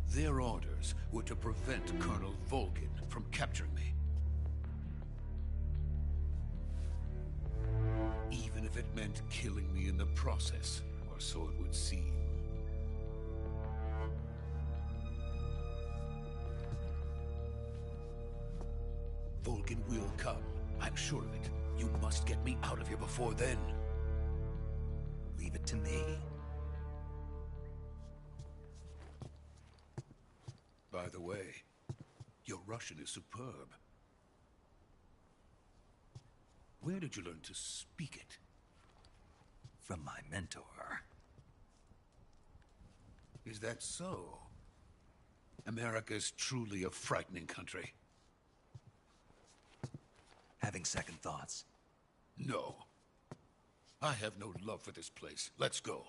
Their orders were to prevent Colonel Volgin from capturing me. Even if it meant killing me in the process, or so it would seem. Volgin will come. I'm sure of it. You must get me out of here before then. Leave it to me. By the way, your Russian is superb. Where did you learn to speak it? From my mentor. Is that so? America's truly a frightening country. Having second thoughts? No. I have no love for this place. Let's go.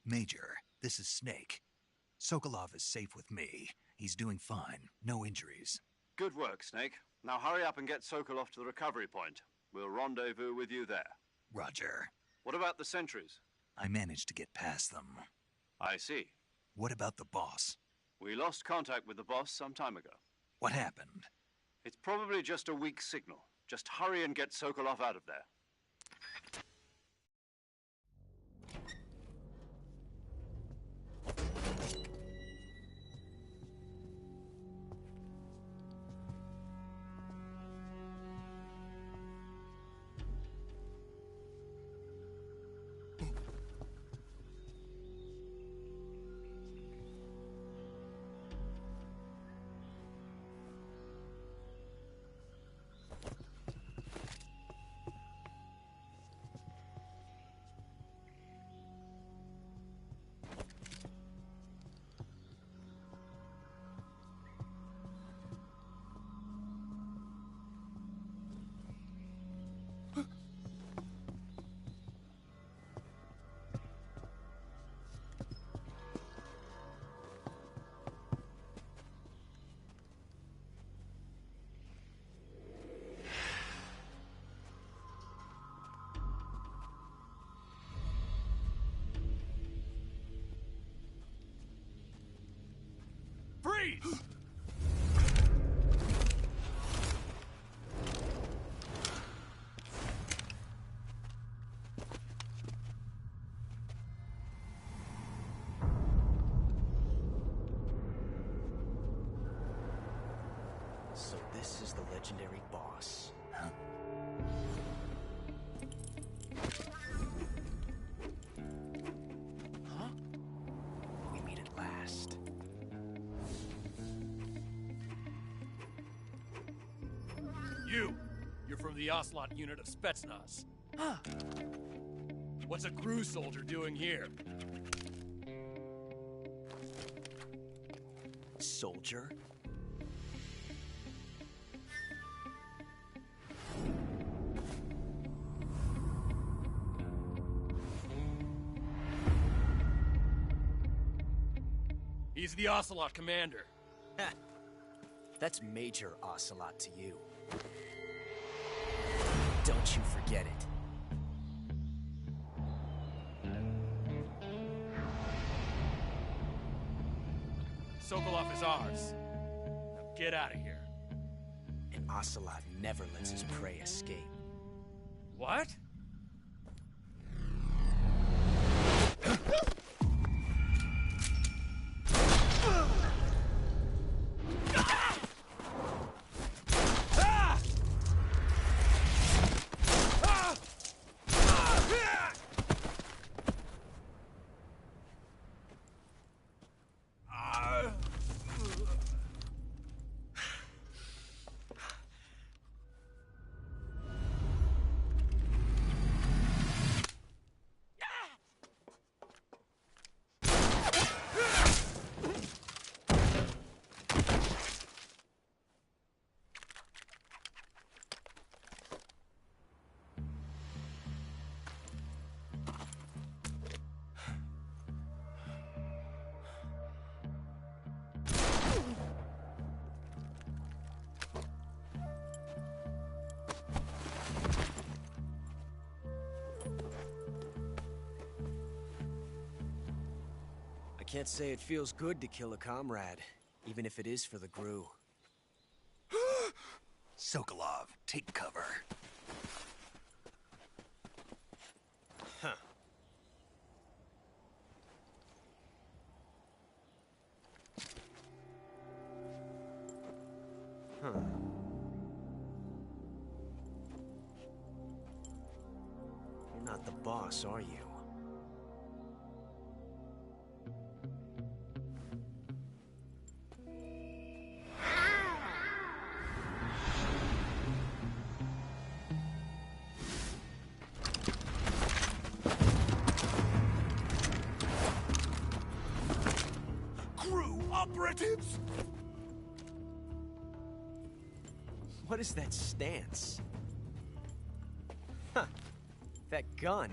Major, this is Snake. Sokolov is safe with me. He's doing fine. No injuries. Good work, Snake. Now hurry up and get Sokolov to the recovery point. We'll rendezvous with you there. Roger. What about the sentries? I managed to get past them. I see. What about the boss? We lost contact with the boss some time ago. What happened? It's probably just a weak signal. Just hurry and get Sokolov out of there. Freeze! So this is the legendary boss. Huh? Huh? We meet at last. You're from the Ocelot unit of Spetsnaz. Huh. What's a crew soldier doing here? Soldier? He's the Ocelot commander. Heh. That's Major Ocelot to you. Don't you forget it. Sokolov is ours. Now get out of here. And Ocelot never lets his prey escape. What? Can't say it feels good to kill a comrade, even if it is for the GRU. Sokolov, take cover. Huh. Huh. You're not the boss, are you? GRU operatives! What is that stance? Huh. That gun.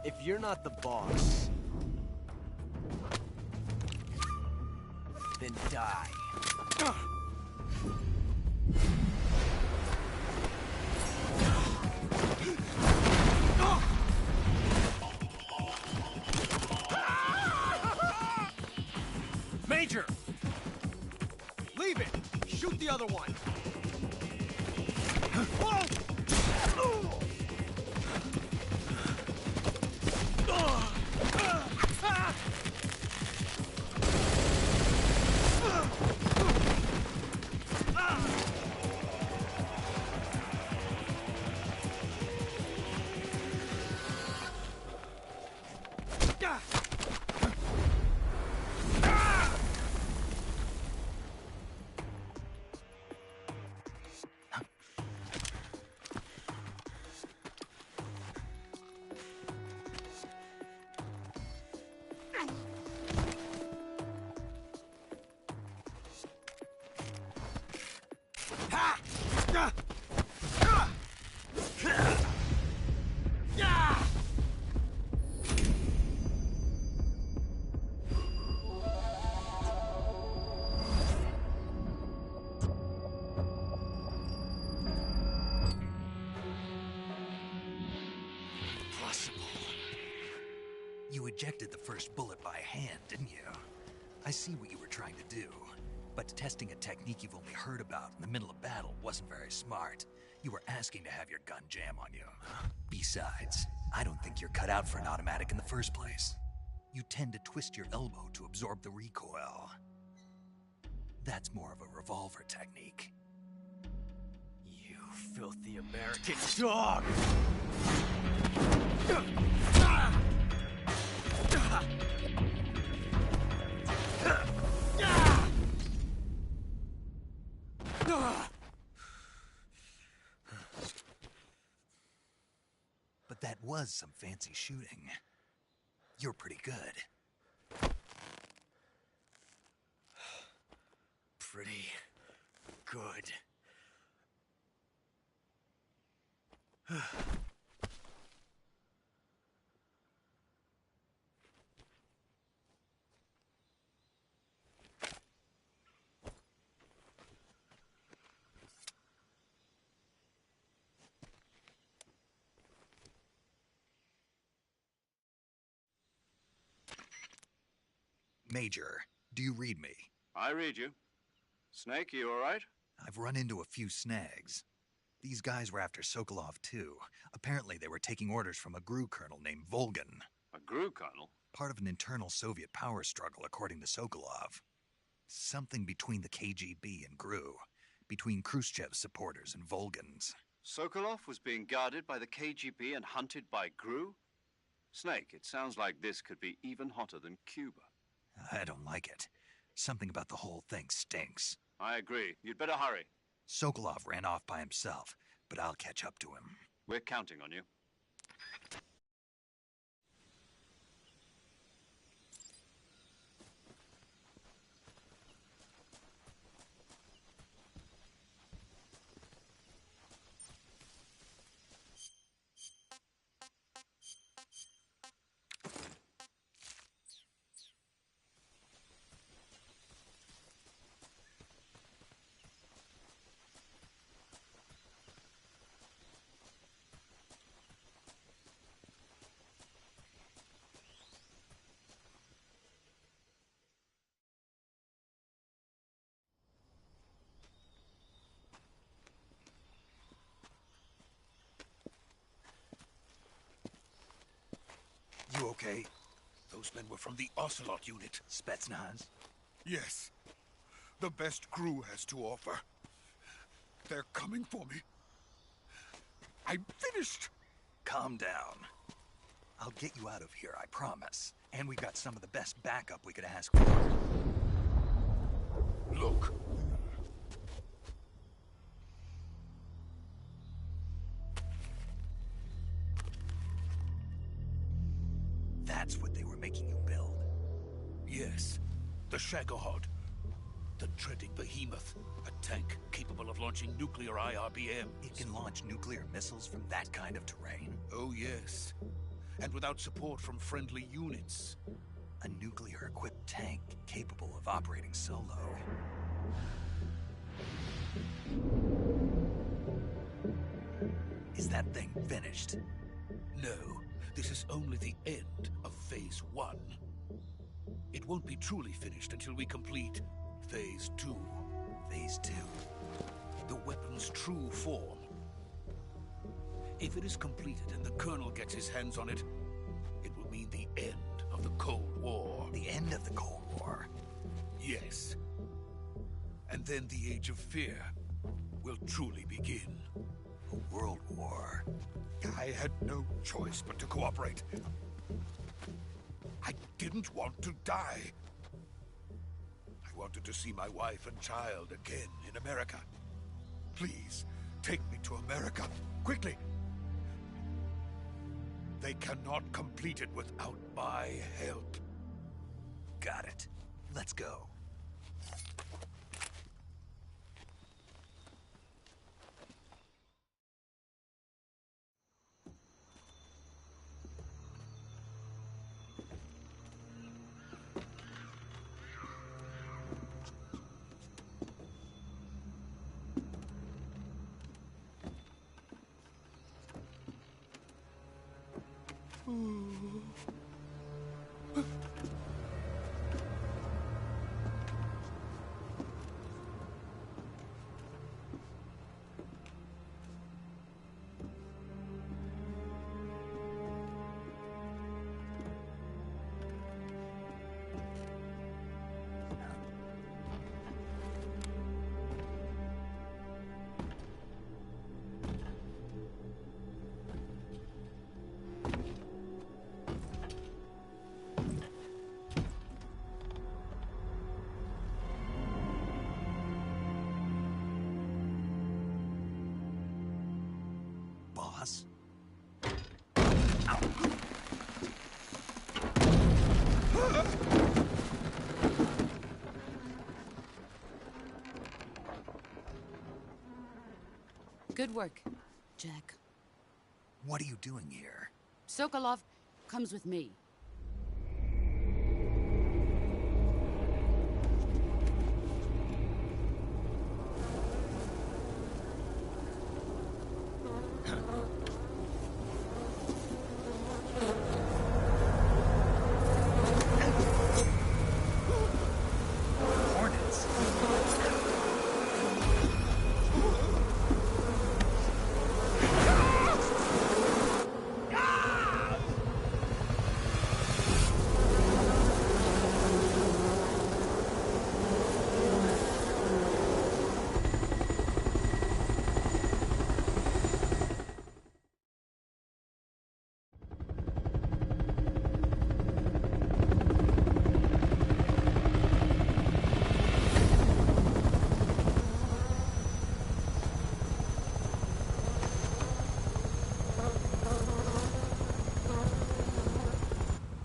If you're not the boss, then die. Major! Leave it! Shoot the other one! You ejected the first bullet by hand, didn't you? I see what you were trying to do. But testing a technique you've only heard about in the middle of battle wasn't very smart. You were asking to have your gun jam on you. Besides, I don't think you're cut out for an automatic in the first place. You tend to twist your elbow to absorb the recoil. That's more of a revolver technique. You filthy American dog! But that was some fancy shooting. You're pretty good. Pretty good. Major, do you read me? I read you. Snake, you all right? I've run into a few snags. These guys were after Sokolov, too. Apparently they were taking orders from a GRU colonel named Volgin. A GRU colonel? Part of an internal Soviet power struggle, according to Sokolov. Something between the KGB and GRU. Between Khrushchev's supporters and Volgin's. Sokolov was being guarded by the KGB and hunted by GRU? Snake, it sounds like this could be even hotter than Cuba. I don't like it. Something about the whole thing stinks. I agree. You'd better hurry. Sokolov ran off by himself, but I'll catch up to him. We're counting on you. You okay? Those men were from the Ocelot unit. Spetsnaz? Yes. The best crew has to offer. They're coming for me. I'm finished. Calm down. I'll get you out of here, I promise. And we got some of the best backup we could ask for. Look. That's what they were making you build? Yes. The Shagohod. The dreaded behemoth. A tank capable of launching nuclear IRBMs. It can launch nuclear missiles from that kind of terrain? Oh, yes. And without support from friendly units. A nuclear-equipped tank capable of operating solo. Is that thing finished? No. This is only the end of Phase 1. It won't be truly finished until we complete Phase 2. Phase 2? The weapon's true form. If it is completed and the Colonel gets his hands on it, it will mean the end of the Cold War. The end of the Cold War? Yes. And then the Age of Fear will truly begin. A world war? I had no choice but to cooperate. I didn't want to die. I wanted to see my wife and child again in America. Please, take me to America, quickly. They cannot complete it without my help. Got it. Let's go. Boss? Good work, Jack. What are you doing here? Sokolov comes with me.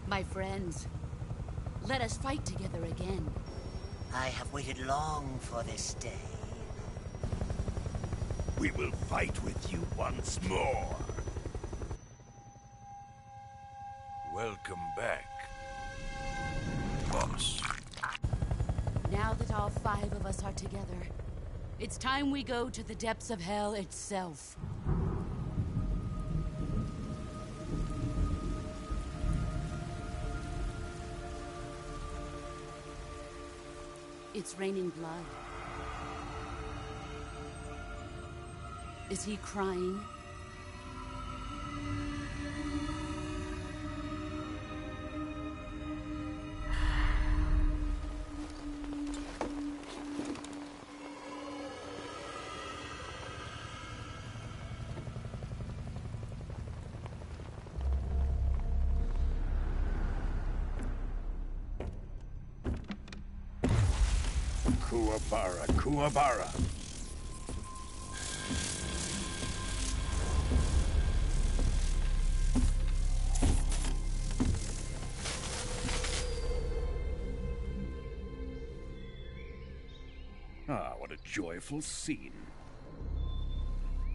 My friends, let us fight together again. I have waited long for this day. We will fight with you once more. Welcome back, boss. Now that all 5 of us are together, it's time we go to the depths of hell itself. It's raining blood. Is he crying? Kuwabara, Kuwabara. Ah, what a joyful scene.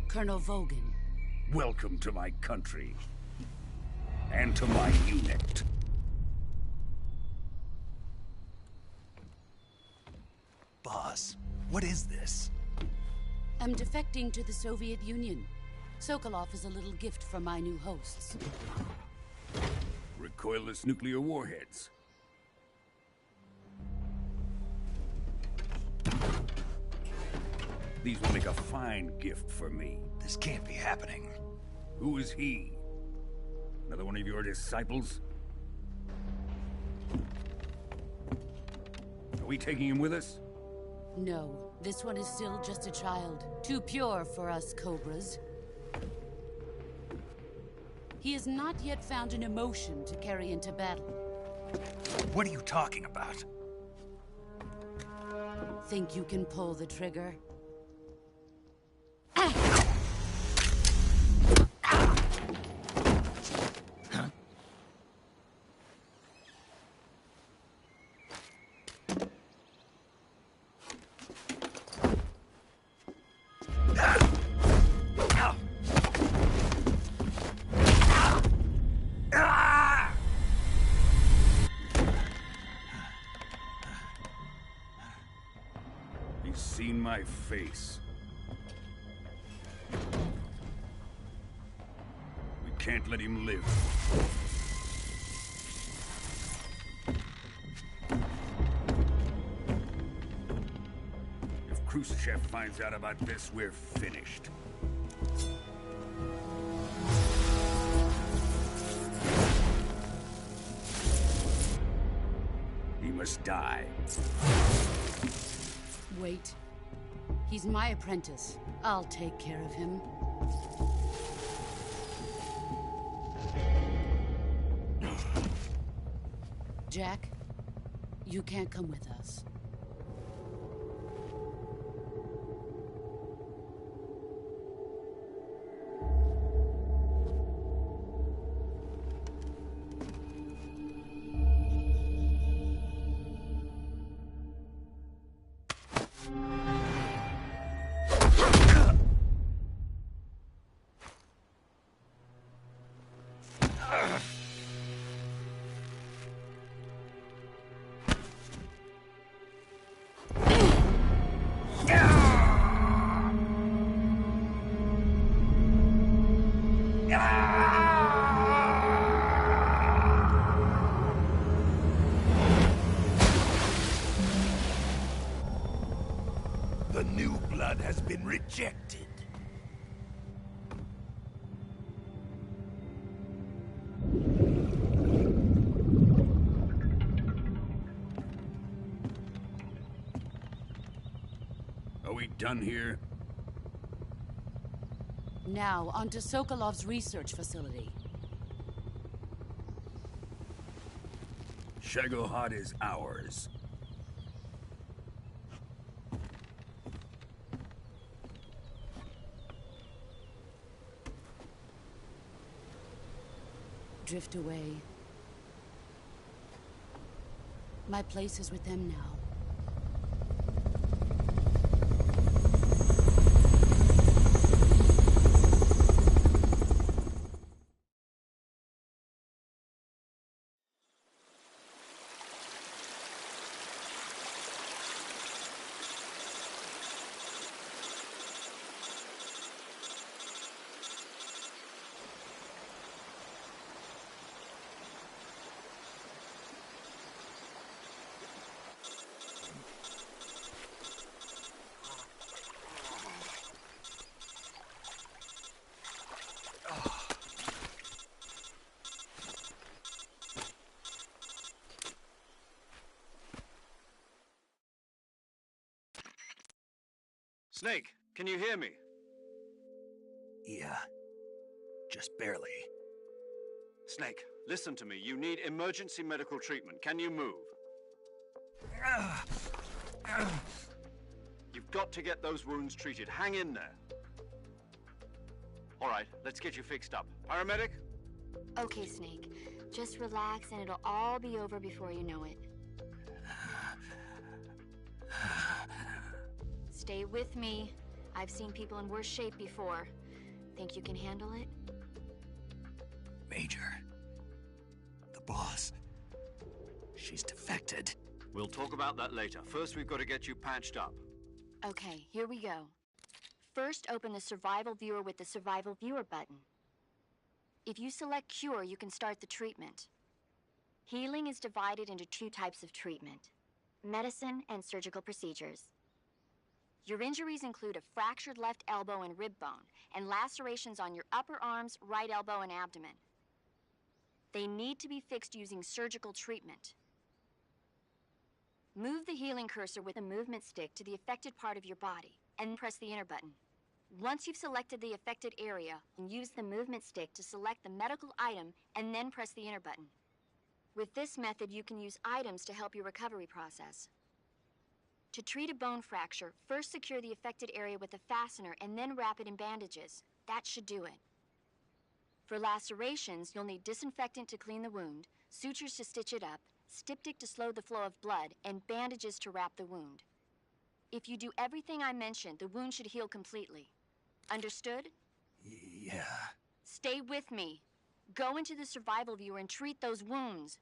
Colonel Vogan. Welcome to my country. And to my unit. Boss, what is this? I'm defecting to the Soviet Union. Sokolov is a little gift from my new hosts. Recoilless nuclear warheads. These will make a fine gift for me. This can't be happening. Who is he? Another one of your disciples? Are we taking him with us? No, this one is still just a child. Too pure for us Cobras. He has not yet found an emotion to carry into battle. What are you talking about? Think you can pull the trigger? He's seen my face. We can't let him live. If Khrushchev finds out about this, we're finished. He must die. Wait. He's my apprentice. I'll take care of him. Jack, you can't come with us. The new blood has been rejected. Are we done here? Now, onto Sokolov's research facility. Shagohod is ours. Drift away. My place is with them now. Snake, can you hear me? Yeah. Just barely. Snake, listen to me. You need emergency medical treatment. Can you move? You've got to get those wounds treated. Hang in there. All right, let's get you fixed up. Paramedic? Okay, Snake. Just relax and it'll all be over before you know it. Stay with me. I've seen people in worse shape before. Think you can handle it? Major. The boss. She's defected. We'll talk about that later. First, we've got to get you patched up. Okay, here we go. First, open the Survival Viewer with the Survival Viewer button. If you select Cure, you can start the treatment. Healing is divided into 2 types of treatment: medicine and surgical procedures. Your injuries include a fractured left elbow and rib bone, and lacerations on your upper arms, right elbow, and abdomen. They need to be fixed using surgical treatment. Move the healing cursor with a movement stick to the affected part of your body, and press the enter button. Once you've selected the affected area, use the movement stick to select the medical item, and then press the enter button. With this method, you can use items to help your recovery process. To treat a bone fracture, first secure the affected area with a fastener and then wrap it in bandages. That should do it. For lacerations, you'll need disinfectant to clean the wound, sutures to stitch it up, styptic to slow the flow of blood, and bandages to wrap the wound. If you do everything I mentioned, the wound should heal completely. Understood? Yeah. Stay with me. Go into the Survival Viewer and treat those wounds.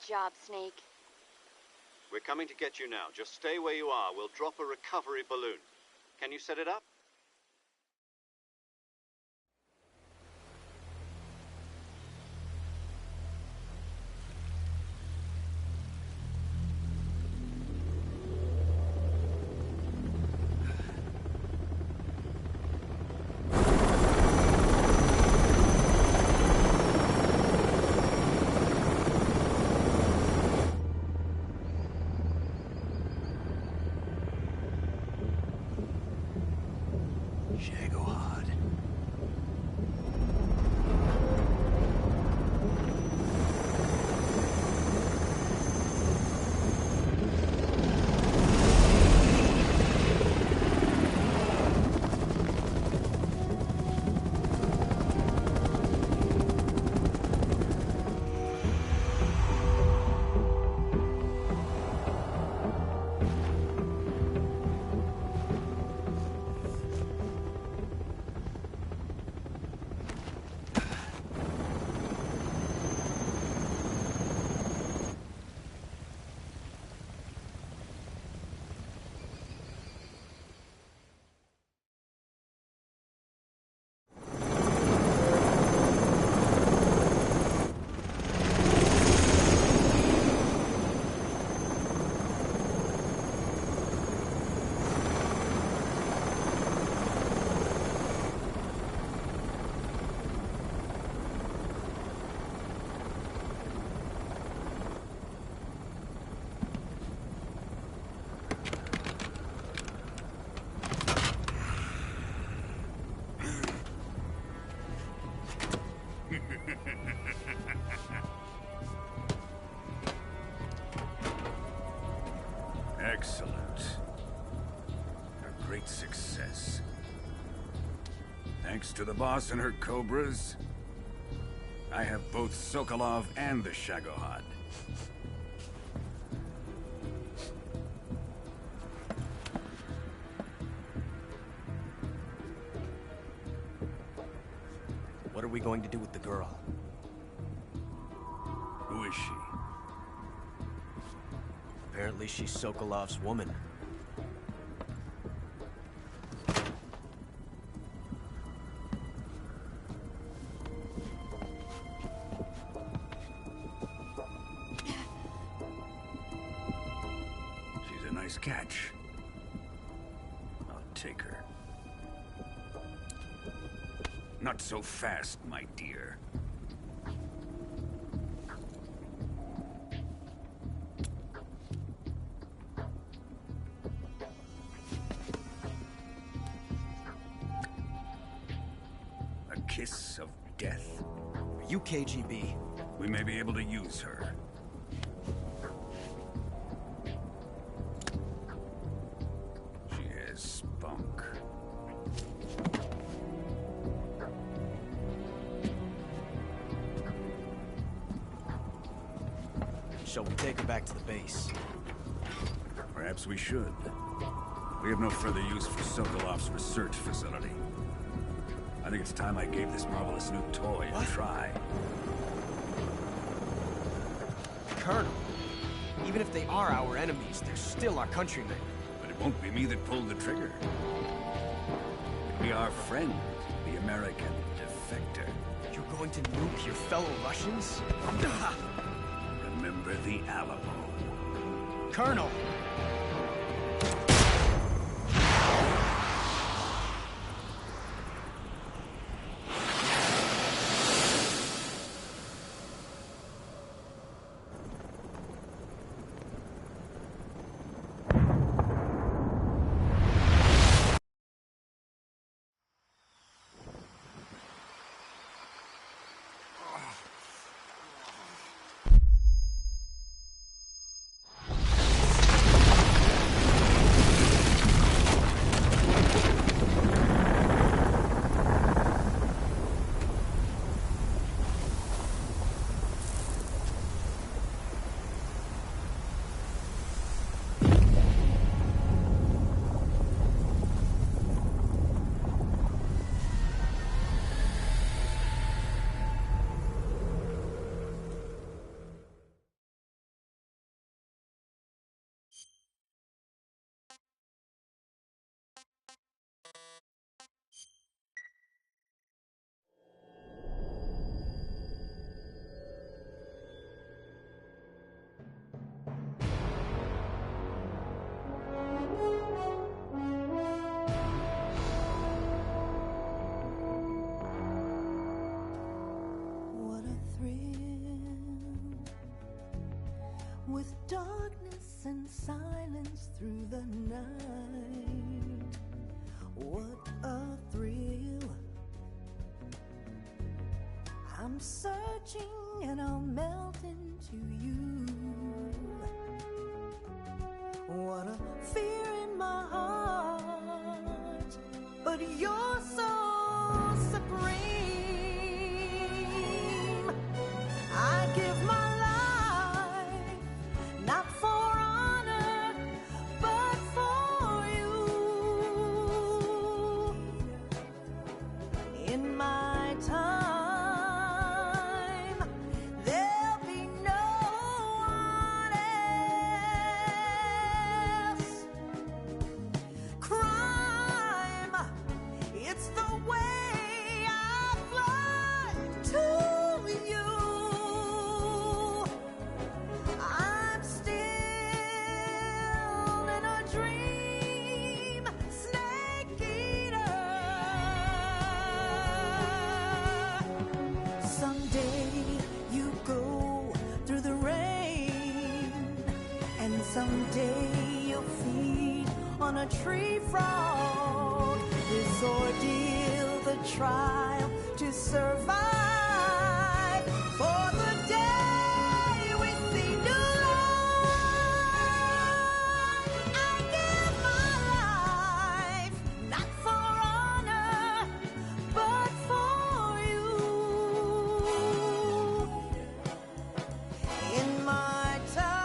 job, Snake. We're coming to get you now. Just stay where you are. We'll drop a recovery balloon. Can you set it up? Shagohod. Excellent. A great success. Thanks to the boss and her Cobras, I have both Sokolov and the Shagohod. What are we going to do with the girl? Who is she? Apparently she's Sokolov's woman. She's a nice catch. I'll take her. Not so fast, my dear. A kiss of death. Are you KGB? We may be able to use her. She has spunk. Shall we take her back to the base? Perhaps we should. We have no further use for Sokolov's research facility. I think it's time I gave this marvelous new toy a try. Colonel, even if they are our enemies, they're still our countrymen. But it won't be me that pulled the trigger. It'll be our friend, the American defector. You're going to nuke your fellow Russians? Remember the Alamo. Colonel! peace and silence through the night. What a thrill. I'm searching and I'll melt into you. What a fear in my heart, but you're so supreme. I give my life, not for honor, but for you. In my time, there'll be no one else. Crime, it's the way I fly to you. I'm still in a dream, snake eater. Someday you go through the rain, and someday you'll feed on a tree frog. This ordeal, the trial to survive for the day we see new life. I give my life, not for honor, but for you. In my time,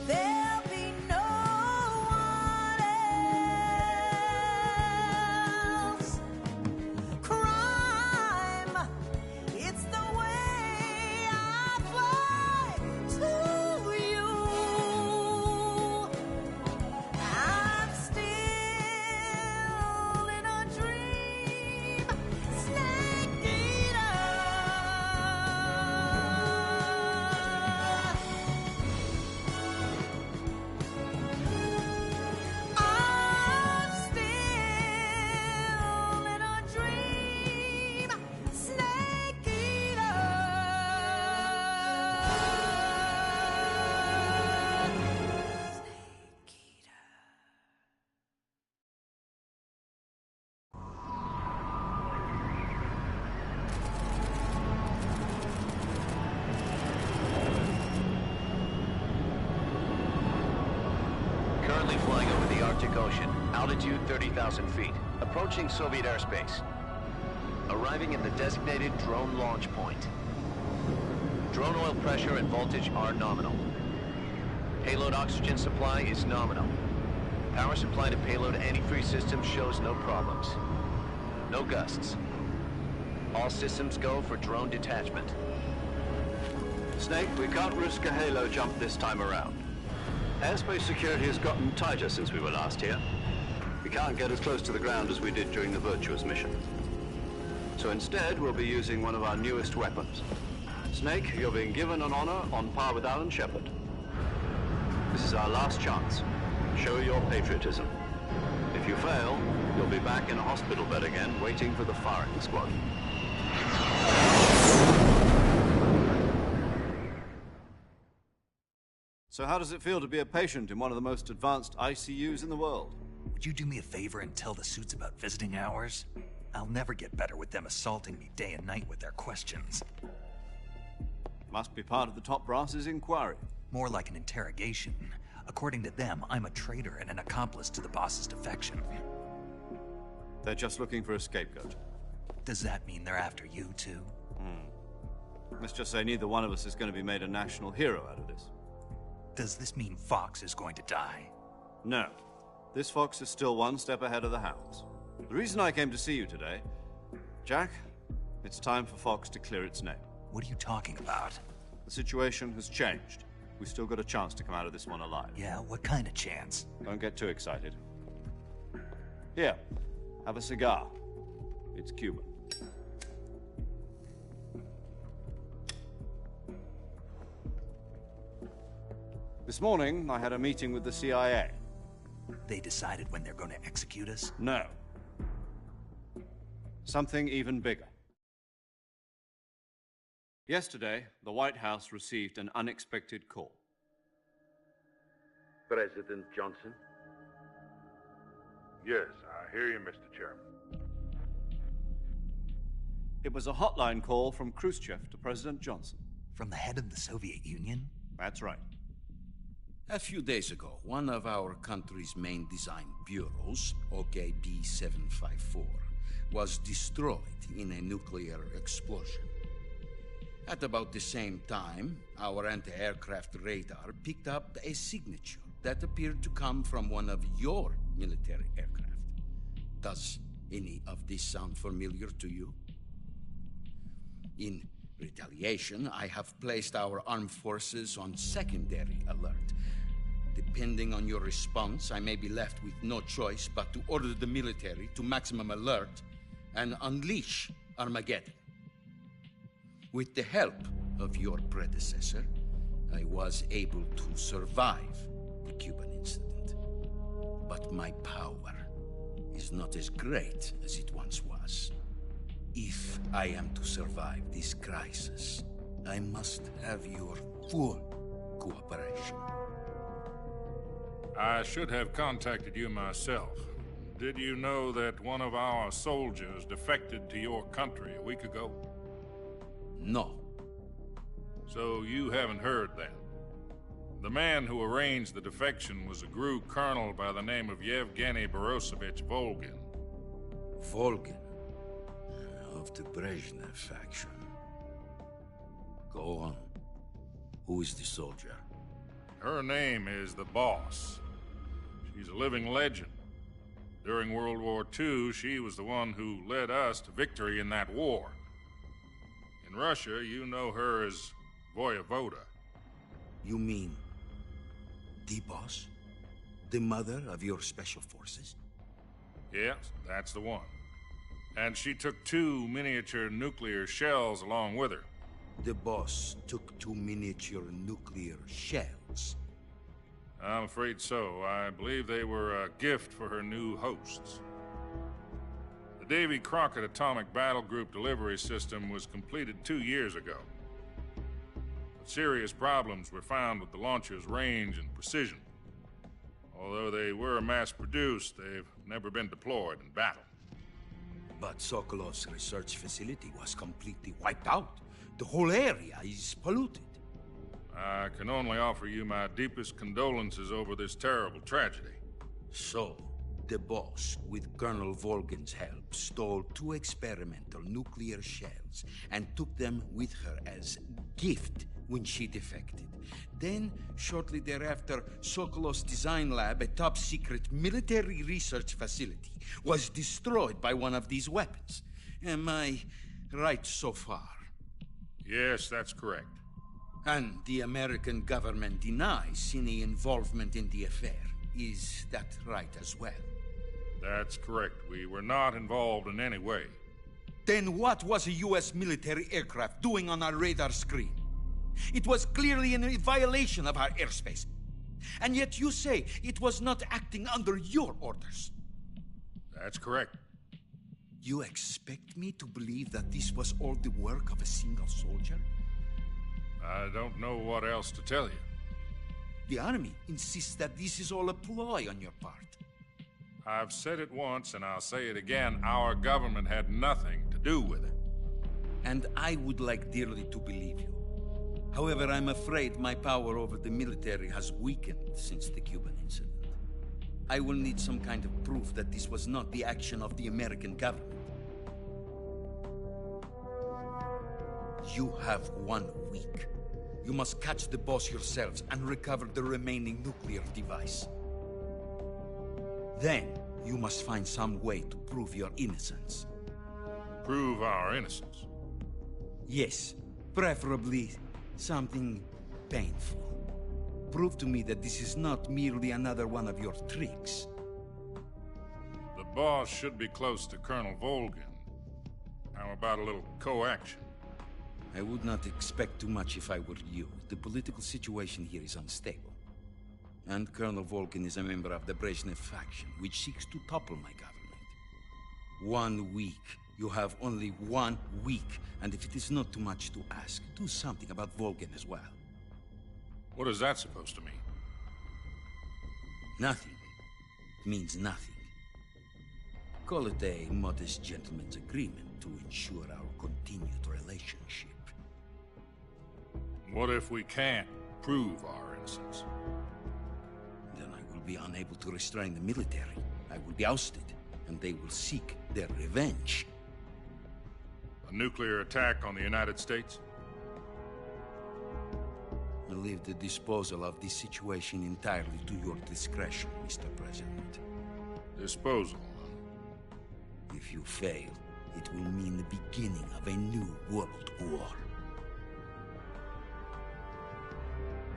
there'll be no one else. Crime, it's the way I fly to you. I'm still in a dream, snake eater. I'm still in a dream, snake eater. Currently flying over the Arctic Ocean, altitude 30,000 feet, approaching Soviet airspace. Arriving at the designated drone launch point. Drone oil pressure and voltage are nominal. Payload oxygen supply is nominal. Power supply to payload antifreeze system shows no problems. No gusts. All systems go for drone detachment. Snake, we can't risk a halo jump this time around. Airspace security has gotten tighter since we were last here. We can't get as close to the ground as we did during the Virtuous mission. So instead, we'll be using one of our newest weapons. Snake, you're being given an honor on par with Alan Shepard. This is our last chance. Show your patriotism. If you fail, you'll be back in a hospital bed again, waiting for the firing squad. So how does it feel to be a patient in one of the most advanced ICUs in the world? Would you do me a favor and tell the suits about visiting hours? I'll never get better with them assaulting me day and night with their questions. Must be part of the top brass's inquiry. More like an interrogation. According to them, I'm a traitor and an accomplice to the boss's defection. They're just looking for a scapegoat. Does that mean they're after you, too? Let's just say neither one of us is going to be made a national hero out of this. Does this mean Fox is going to die? No. This Fox is still one step ahead of the Hounds. The reason I came to see you today, Jack, it's time for Fox to clear its name. What are you talking about? The situation has changed. We've still got a chance to come out of this one alive. Yeah, what kind of chance? Don't get too excited. Here, have a cigar. It's Cuban. This morning, I had a meeting with the CIA. They decided when they're going to execute us? No. Something even bigger. Yesterday, the White House received an unexpected call. President Johnson? Yes, I hear you, Mr. Chairman. It was a hotline call from Khrushchev to President Johnson. From the head of the Soviet Union? That's right. A few days ago, one of our country's main design bureaus, OKB 754, was destroyed in a nuclear explosion. At about the same time, our anti-aircraft radar picked up a signature that appeared to come from one of your military aircraft. Does any of this sound familiar to you? In retaliation, I have placed our armed forces on secondary alert. Depending on your response, I may be left with no choice but to order the military to maximum alert and unleash Armageddon. With the help of your predecessor, I was able to survive the Cuban incident. But my power is not as great as it once was. If I am to survive this crisis, I must have your full cooperation. I should have contacted you myself. Did you know that one of our soldiers defected to your country a week ago? No. So you haven't heard then? The man who arranged the defection was a GRU colonel by the name of Yevgeny Borosovich Volgin. Volgin? Of the Brezhnev faction. Go on. Who is the soldier? Her name is the Boss. She's a living legend. During World War II, she was the one who led us to victory in that war. In Russia, you know her as Voyevoda. You mean the Boss? The mother of your special forces? Yes, that's the one. And she took 2 miniature nuclear shells along with her. The Boss took 2 miniature nuclear shells? I'm afraid so. I believe they were a gift for her new hosts. The Davy Crockett Atomic Battle Group delivery system was completed 2 years ago. But serious problems were found with the launcher's range and precision. Although they were mass-produced, they've never been deployed in battle. But Sokolov's research facility was completely wiped out. The whole area is polluted. I can only offer you my deepest condolences over this terrible tragedy. So, the Boss, with Colonel Volgin's help, stole 2 experimental nuclear shells and took them with her as gift when she defected. Then, shortly thereafter, Sokolov's design lab, a top-secret military research facility, was destroyed by one of these weapons. Am I right so far? Yes, that's correct. And the American government denies any involvement in the affair. Is that right as well? That's correct. We were not involved in any way. Then what was a U.S. military aircraft doing on our radar screen? It was clearly in violation of our airspace. And yet you say it was not acting under your orders. That's correct. You expect me to believe that this was all the work of a single soldier? I don't know what else to tell you. The Army insists that this is all a ploy on your part. I've said it once, and I'll say it again. Our government had nothing to do with it. And I would like dearly to believe you. However, I'm afraid my power over the military has weakened since the Cuban incident. I will need some kind of proof that this was not the action of the American government. You have 1 week. You must catch the Boss yourselves and recover the remaining nuclear device. Then, you must find some way to prove your innocence. Prove our innocence? Yes, preferably something painful. Prove to me that this is not merely another one of your tricks. The Boss should be close to Colonel Volgin. How about a little co-action? I would not expect too much if I were you. The political situation here is unstable. And Colonel Volgin is a member of the Brezhnev faction, which seeks to topple my government. 1 week. You have only 1 week. And if it is not too much to ask, do something about Volgin as well. What is that supposed to mean? Nothing means nothing. Call it a modest gentleman's agreement to ensure our continued relationship. What if we can't prove our innocence? Then I will be unable to restrain the military. I will be ousted, and they will seek their revenge. A nuclear attack on the United States? I leave the disposal of this situation entirely to your discretion, Mr. President. Disposal? If you fail, it will mean the beginning of a new world war.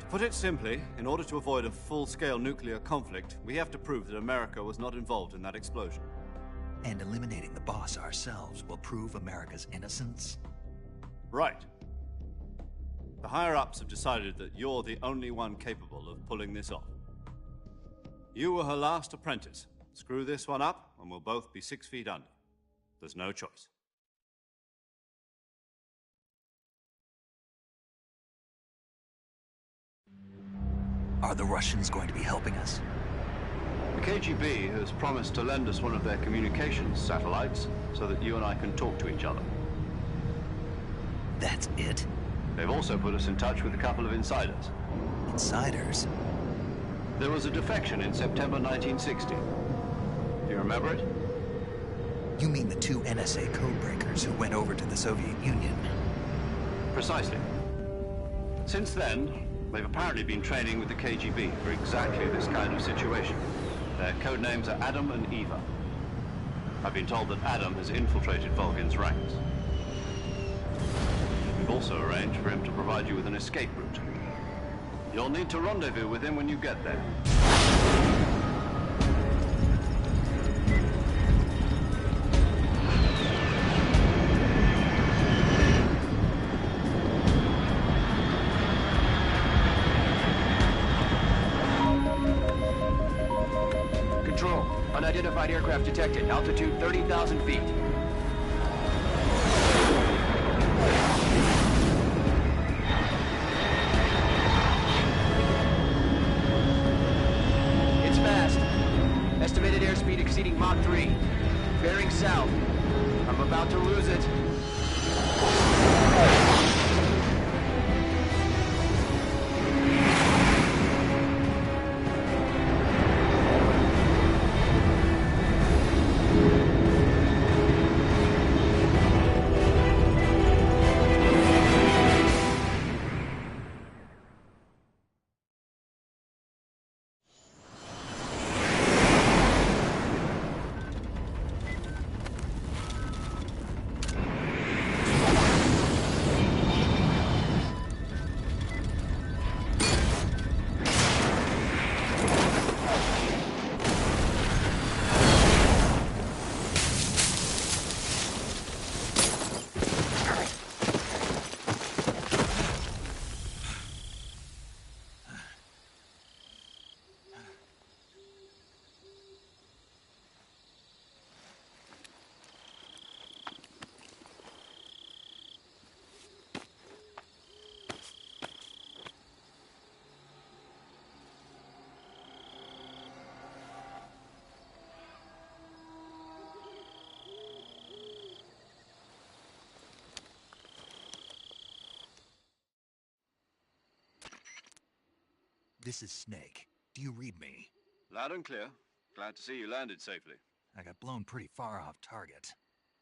To put it simply, in order to avoid a full-scale nuclear conflict, we have to prove that America was not involved in that explosion. And eliminating the boss ourselves will prove America's innocence? Right. The higher-ups have decided that you're the only one capable of pulling this off. You were her last apprentice. Screw this one up, and we'll both be 6 feet under. There's no choice. Are the Russians going to be helping us? The KGB has promised to lend us one of their communications satellites so that you and I can talk to each other. That's it? They've also put us in touch with a couple of insiders. Insiders? There was a defection in September 1960. Do you remember it? You mean the 2 NSA codebreakers who went over to the Soviet Union? Precisely. Since then, they've apparently been training with the KGB for exactly this kind of situation. Their code names are Adam and Eva. I've been told that Adam has infiltrated Volgin's ranks. We've also arranged for him to provide you with an escape route. You'll need to rendezvous with him when you get there. Control, unidentified aircraft detected. Altitude 30,000 feet. It's fast. Estimated airspeed exceeding Mach 3. Bearing south. I'm about to lose it. This is Snake. Do you read me? Loud and clear. Glad to see you landed safely. I got blown pretty far off target.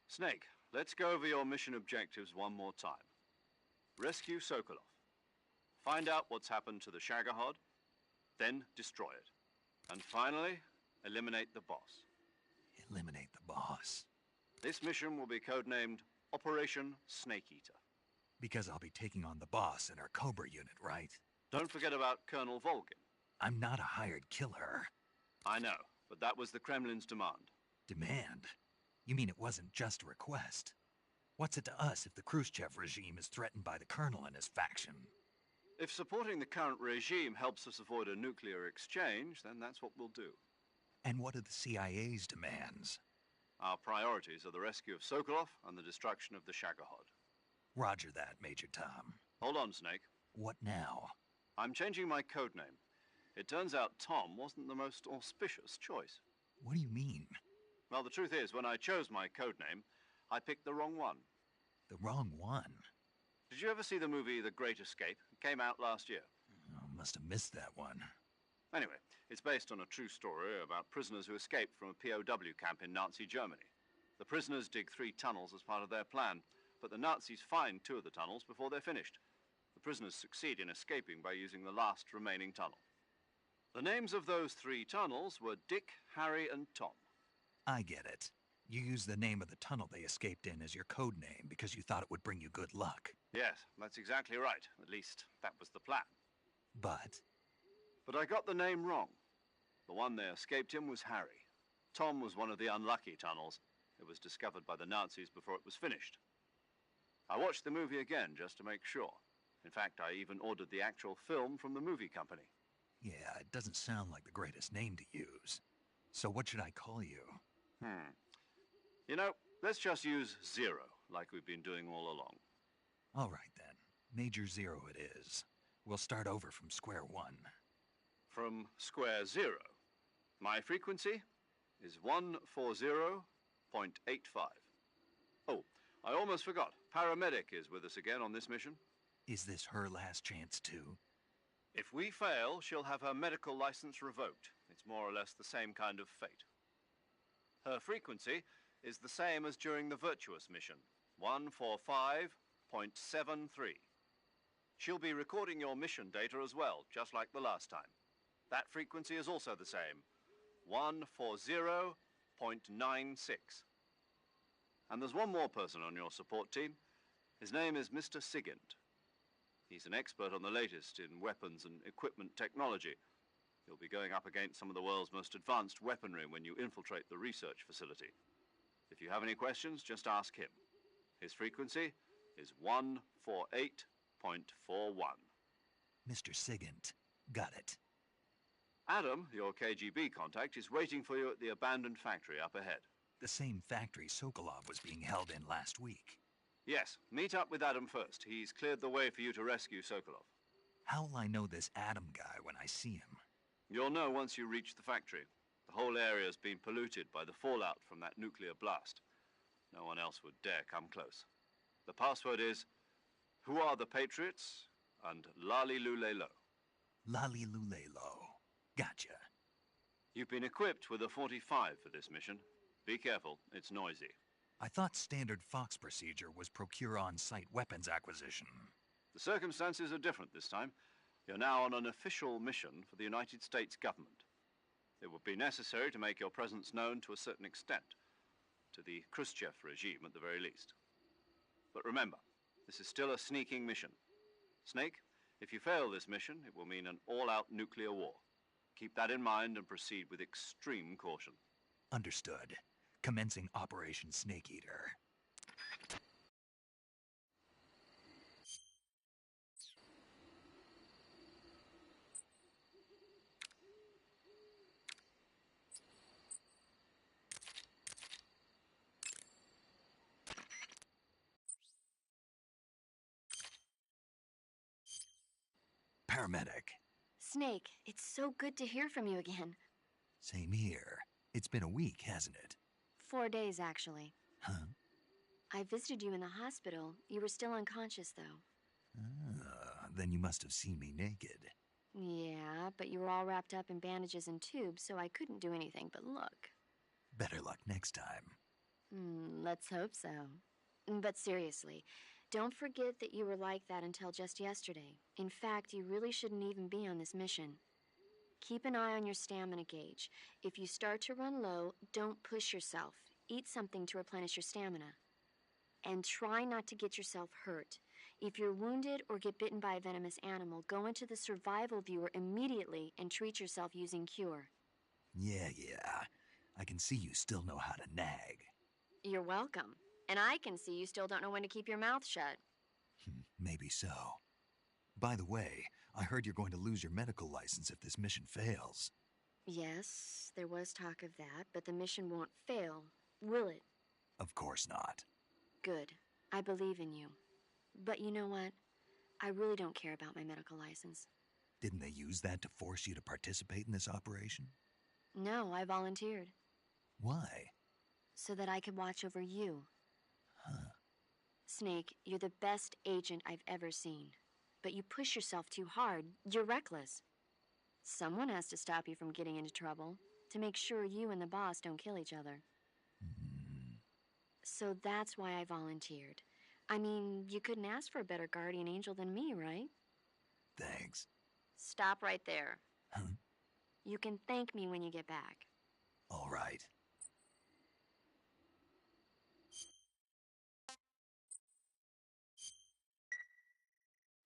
Snake, let's go over your mission objectives one more time. Rescue Sokolov. Find out what's happened to the Shagohod, then destroy it. And finally, eliminate the boss. Eliminate the boss? This mission will be codenamed Operation Snake Eater. Because I'll be taking on the boss in our Cobra unit, right? Don't forget about Colonel Volgin. I'm not a hired killer. I know, but that was the Kremlin's demand. Demand? You mean it wasn't just a request? What's it to us if the Khrushchev regime is threatened by the Colonel and his faction? If supporting the current regime helps us avoid a nuclear exchange, then that's what we'll do. And what are the CIA's demands? Our priorities are the rescue of Sokolov and the destruction of the Shagohod. Roger that, Major Tom. Hold on, Snake. What now? I'm changing my code name. It turns out Tom wasn't the most auspicious choice. What do you mean? Well, the truth is, when I chose my code name, I picked the wrong one. The wrong one? Did you ever see the movie The Great Escape? It came out last year. Oh, must have missed that one. Anyway, it's based on a true story about prisoners who escaped from a POW camp in Nazi Germany. The prisoners dig 3 tunnels as part of their plan, but the Nazis find 2 of the tunnels before they're finished. The prisoners succeed in escaping by using the last remaining tunnel. The names of those 3 tunnels were Dick, Harry, and Tom. I get it. You used the name of the tunnel they escaped in as your code name because you thought it would bring you good luck. Yes, that's exactly right. At least, that was the plan. But I got the name wrong. The one they escaped in was Harry. Tom was one of the unlucky tunnels. It was discovered by the Nazis before it was finished. I watched the movie again just to make sure. In fact, I even ordered the actual film from the movie company. yeah, it doesn't sound like the greatest name to use. So what should I call you? You know, let's just use Zero, like we've been doing all along. All right, then. Major Zero it is. We'll start over from square one. From square 0. My frequency is 140.85. Oh, I almost forgot. Paramedic is with us again on this mission. Is this her last chance, too? If we fail, she'll have her medical license revoked. It's more or less the same kind of fate. Her frequency is the same as during the Virtuous mission, 145.73. She'll be recording your mission data as well, just like the last time. That frequency is also the same, 140.96. And there's one more person on your support team. His name is Mr. Sigint. He's an expert on the latest in weapons and equipment technology. You'll be going up against some of the world's most advanced weaponry when you infiltrate the research facility. If you have any questions, just ask him. His frequency is 148.41. Mr. Sigint. Got it. Adam, your KGB contact, is waiting for you at the abandoned factory up ahead. The same factory Sokolov was being held in last week. Yes, meet up with Adam first. He's cleared the way for you to rescue Sokolov. How will I know this Adam guy when I see him? You'll know once you reach the factory. The whole area's been polluted by the fallout from that nuclear blast. No one else would dare come close. The password is, "Who are the Patriots?" and Lali Lulelo. Lali Lulelo. Gotcha. You've been equipped with a 45 for this mission. Be careful, it's noisy. I thought standard Fox procedure was procure on-site weapons acquisition. The circumstances are different this time. You're now on an official mission for the United States government. It would be necessary to make your presence known to a certain extent, to the Khrushchev regime at the very least. But remember, this is still a sneaking mission. Snake, if you fail this mission, it will mean an all-out nuclear war. Keep that in mind and proceed with extreme caution. Understood. Commencing Operation Snake Eater. Paramedic. Snake, it's so good to hear from you again. Same here. It's been a week, hasn't it? 4 days, actually. Huh? I visited you in the hospital. You were still unconscious, though. Then you must have seen me naked. Yeah, but you were all wrapped up in bandages and tubes, so I couldn't do anything but look. Better luck next time. Let's hope so. But seriously, don't forget that you were like that until just yesterday. In fact, you really shouldn't even be on this mission. Keep an eye on your stamina gauge. If you start to run low, don't push yourself. Eat something to replenish your stamina. And try not to get yourself hurt. If you're wounded or get bitten by a venomous animal, go into the survival viewer immediately and treat yourself using Cure. Yeah. I can see you still know how to nag. You're welcome. And I can see you still don't know when to keep your mouth shut. Maybe so. By the way, I heard you're going to lose your medical license if this mission fails. Yes, there was talk of that, but the mission won't fail, will it? Of course not. Good. I believe in you. But you know what? I really don't care about my medical license. Didn't they use that to force you to participate in this operation? No, I volunteered. Why? So that I could watch over you. Huh. Snake, you're the best agent I've ever seen. But you push yourself too hard. You're reckless. Someone has to stop you from getting into trouble, to make sure you and the boss don't kill each other. So that's why I volunteered. I mean, you couldn't ask for a better guardian angel than me, right? Thanks. Stop right there. Huh? You can thank me when you get back. All right.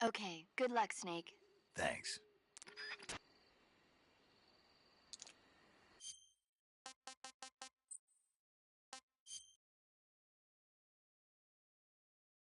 Okay, good luck, Snake. Thanks.